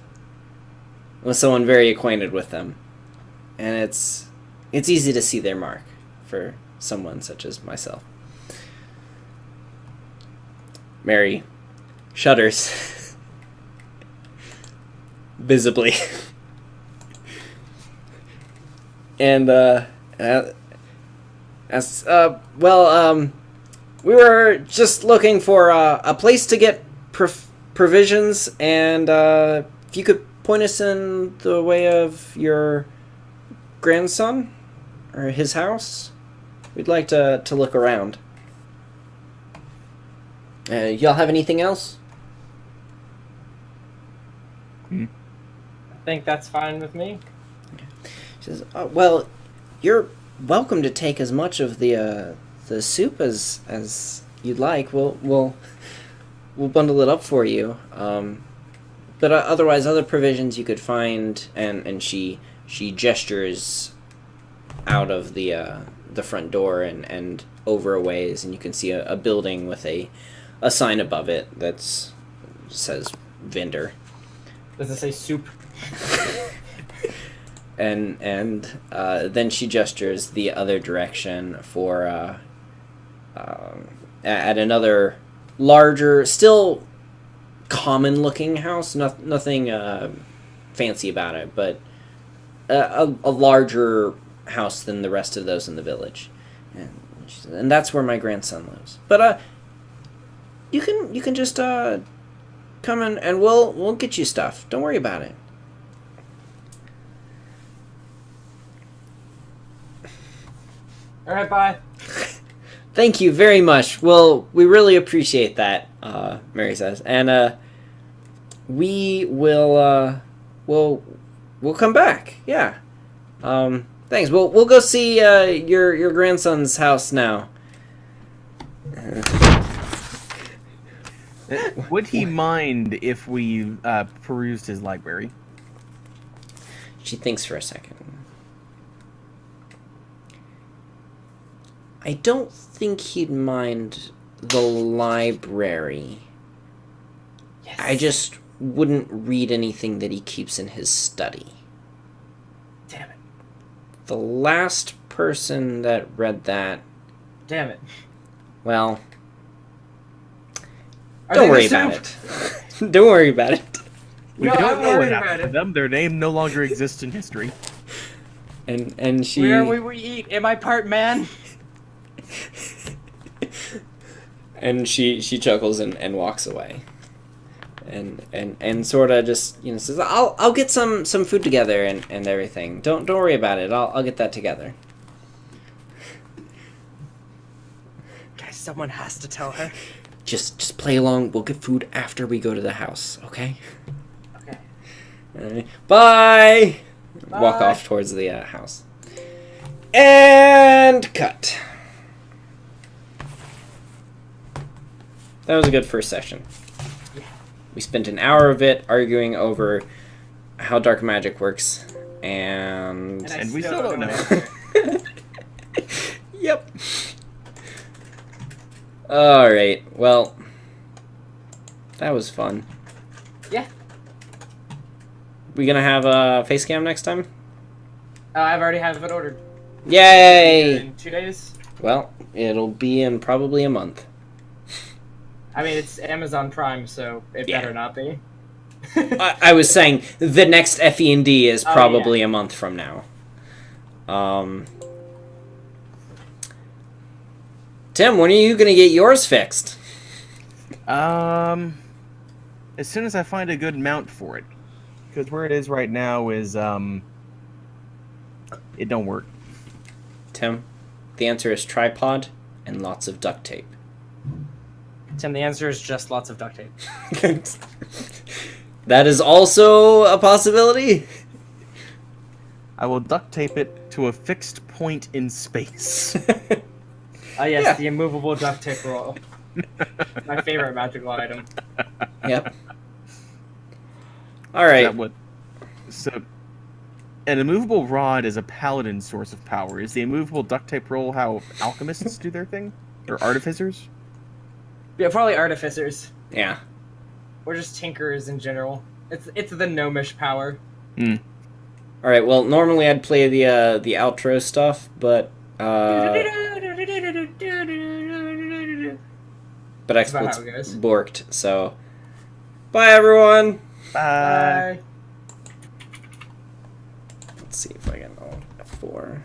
with someone very acquainted with them, and it's easy to see their mark for someone such as myself. Mary shudders. Visibly. And, we were just looking for a place to get provisions, and if you could point us in the way of your grandson, or his house, we'd like to look around. Y'all have anything else? I think that's fine with me. She says, oh, well, you're welcome to take as much of the soup as you'd like. We'll bundle it up for you. But otherwise, other provisions you could find, and she gestures out of the front door and over a ways, and you can see a building with a sign above it that says vendor. Does it say soup? and then she gestures the other direction for at another larger, still common-looking house. Nothing fancy about it, but a larger house than the rest of those in the village. And that's where my grandson lives. But you can just come in and we'll get you stuff. Don't worry about it. All right, bye. Thank you very much. Well, we really appreciate that, Mary says. And we will we'll come back. Yeah. Thanks. We'll go see your grandson's house now. Would he mind if we perused his library? She thinks for a second. I don't think he'd mind the library. Yes. I just wouldn't read anything that he keeps in his study. Damn it. The last person that read that, Damn it. well, Are don't they worry the about soup? it. Don't worry about it. We No, don't I'm know what worried happened about to it. them. Their name no longer exists in history. And she Where we eat? Am I part man? and she chuckles and walks away. And sort of just, you know, says, I'll get some food together and everything. Don't worry about it. I'll get that together. Guys, someone has to tell her. Just play along. We'll get food after we go to the house, okay? Okay. Bye! Walk Bye. off towards the house. And cut. That was a good first session. Yeah. We spent an hour of it arguing over how dark magic works, and And we still don't know. Yep. Alright, well, that was fun. Yeah. We gonna have a face cam next time? I've already have it ordered. Yay! In 2 days. Well, it'll be in probably a month. I mean, it's Amazon Prime, so it Yeah. better not be. I was saying the next FE&D is Oh, probably yeah. a month from now. Tim, when are you gonna get yours fixed? As soon as I find a good mount for it. Because where it is right now is, it don't work. Tim, the answer is tripod and lots of duct tape. Tim, the answer is just lots of duct tape. That is also a possibility. I will duct tape it to a fixed point in space. Yes, Yeah. the immovable duct tape roll. My favorite magical item. Yep. All right. That what? So, an immovable rod is a paladin source of power. Is the immovable duct tape roll how alchemists do their thing? Or artificers? Yeah, probably artificers. Yeah. Or just tinkerers in general. It's the gnomish power. All right. Well, normally I'd play the outro stuff, but That's about Expert's how it goes. borked. So, bye everyone. Bye. Let's see if I can. Oh, F4.